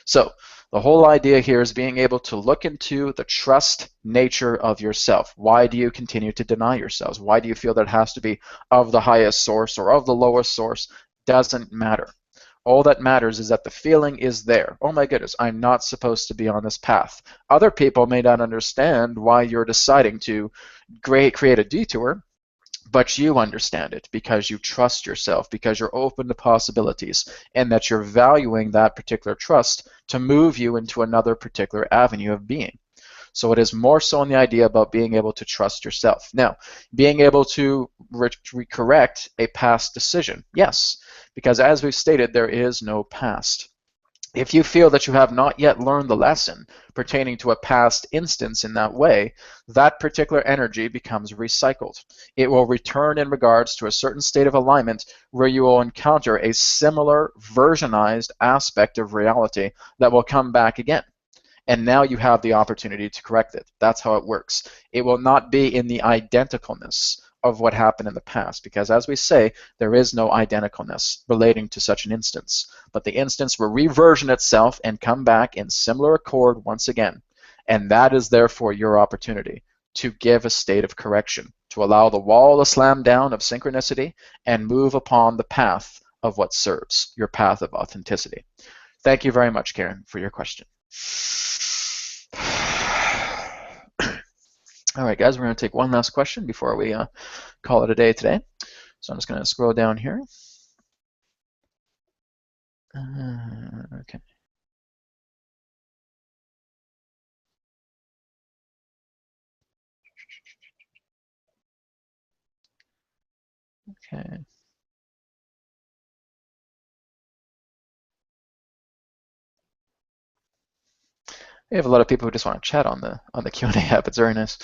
So the whole idea here is being able to look into the trust nature of yourself. Why do you continue to deny yourselves? Why do you feel that it has to be of the highest source or of the lowest source? Doesn't matter. All that matters is that the feeling is there. Oh my goodness, I'm not supposed to be on this path. Other people may not understand why you're deciding to create a detour, but you understand it because you trust yourself, because you're open to possibilities, and that you're valuing that particular trust to move you into another particular avenue of being. So it is more so in the idea about being able to trust yourself. Now, being able to correct a past decision, yes, because as we've stated, there is no past. If you feel that you have not yet learned the lesson pertaining to a past instance in that way, that particular energy becomes recycled. It will return in regards to a certain state of alignment where you will encounter a similar versionized aspect of reality that will come back again. And now you have the opportunity to correct it. That's how it works. It will not be in the identicalness of what happened in the past, because as we say, there is no identicalness relating to such an instance. But the instance will reversion itself and come back in similar accord once again. And that is therefore your opportunity to give a state of correction, to allow the wall to slam down of synchronicity and move upon the path of what serves, your path of authenticity. Thank you very much, Karen, for your question. All right, guys, we're going to take one last question before we call it a day today. So I'm just going to scroll down here. Okay. Okay. We have a lot of people who just want to chat on the Q&A app. It's very nice.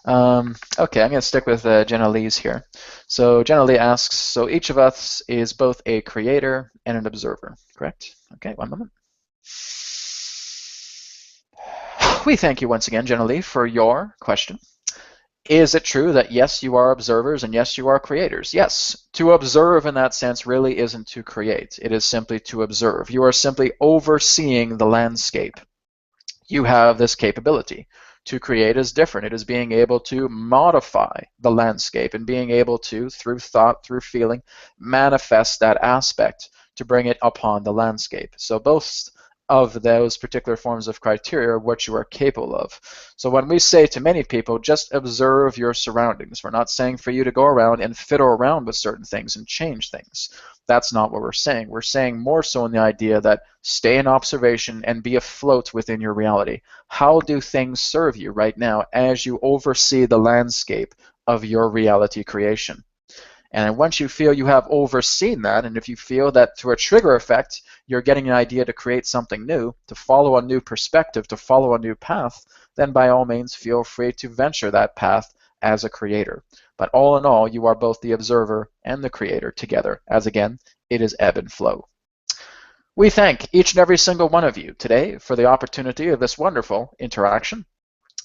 Okay, I'm going to stick with Jenna Lee's here. So Jenna Lee asks, so each of us is both a creator and an observer, correct? Okay, one moment. We thank you once again, Jenna Lee, for your question. Is it true that yes, you are observers and yes, you are creators? Yes. To observe in that sense really isn't to create. It is simply to observe. You are simply overseeing the landscape. You have this capability. To create is different. It is being able to modify the landscape and being able to, through thought, through feeling, manifest that aspect to bring it upon the landscape. So both of those particular forms of criteria are what you are capable of. So when we say to many people, just observe your surroundings, we're not saying for you to go around and fiddle around with certain things and change things. That's not what we're saying. We're saying more so in the idea that stay in observation and be afloat within your reality. How do things serve you right now as you oversee the landscape of your reality creation? And once you feel you have overseen that, and if you feel that through a trigger effect, you're getting an idea to create something new, to follow a new perspective, to follow a new path, then by all means feel free to venture that path as a creator. But all in all, you are both the observer and the creator together, as again, it is ebb and flow. We thank each and every single one of you today for the opportunity of this wonderful interaction.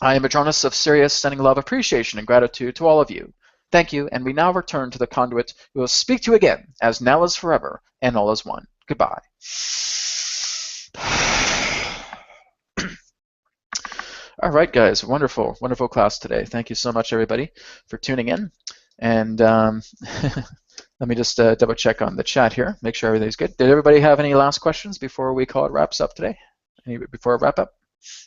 I am Adronis of Sirius, sending love, appreciation, and gratitude to all of you. Thank you, and we now return to the conduit who will speak to you again, as now is forever, and all is one. Goodbye. All right, guys, wonderful, wonderful class today. Thank you so much, everybody, for tuning in. And let me just double check on the chat here, make sure everything's good. Did everybody have any last questions before we call it wraps up today? Before I wrap up?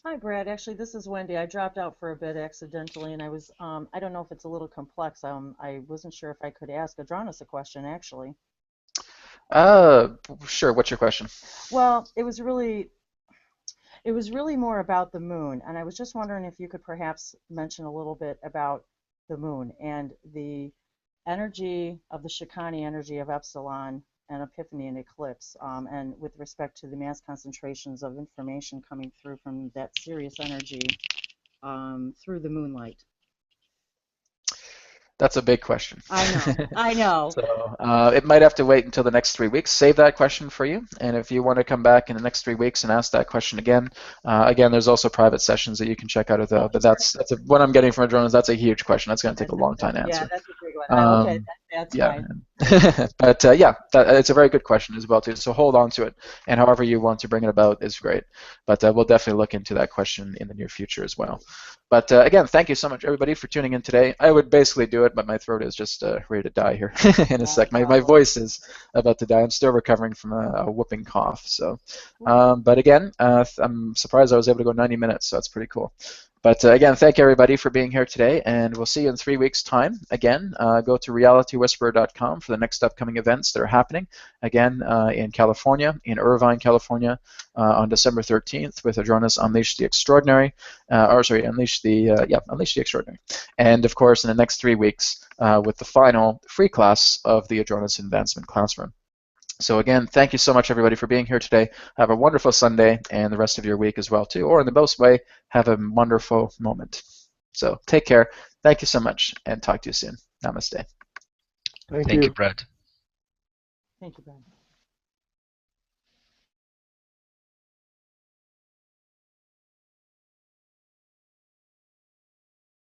Hi, Brad. Actually, this is Wendy. I dropped out for a bit accidentally, and I was, I don't know if it's a little complex. I wasn't sure if I could ask Adronis a question, actually. Sure. What's your question? Well, it was really more about the moon, and I was just wondering if you could perhaps mention a little bit about the moon and the energy of the Shikani energy of Epsilon and Epiphany and Eclipse, and with respect to the mass concentrations of information coming through from that Sirius energy through the moonlight. That's a big question. I know, I know. So it might have to wait until the next 3 weeks. Save that question for you. And if you want to come back in the next 3 weeks and ask that question again, there's also private sessions that you can check out of the. But that's what I'm getting from Adronis. That's a huge question. That's going to take a long time to answer. Yeah, that's a big one. Okay, that's fine. But it's a very good question as well too. So hold on to it, and however you want to bring it about is great. But we'll definitely look into that question in the near future as well. But again, thank you so much, everybody, for tuning in today. I would basically do it, but my throat is just ready to die here in a sec. My voice is about to die. I'm still recovering from a whooping cough. So, but again, I'm surprised I was able to go 90 minutes, so that's pretty cool. But again, thank everybody for being here today, and we'll see you in 3 weeks' time. Again, go to realitywhisperer.com for the next upcoming events that are happening. Again, in California, in Irvine, California, on December 13th with Adronis Unleash the Extraordinary, Unleash the Extraordinary. And of course, in the next 3 weeks with the final free class of the Adronis Advancement Classroom. So again, thank you so much, everybody, for being here today. Have a wonderful Sunday and the rest of your week as well, too. Or in the most way, have a wonderful moment. So take care. Thank you so much, and talk to you soon. Namaste. Thank Thank you. you, Brad. Thank you, Brad.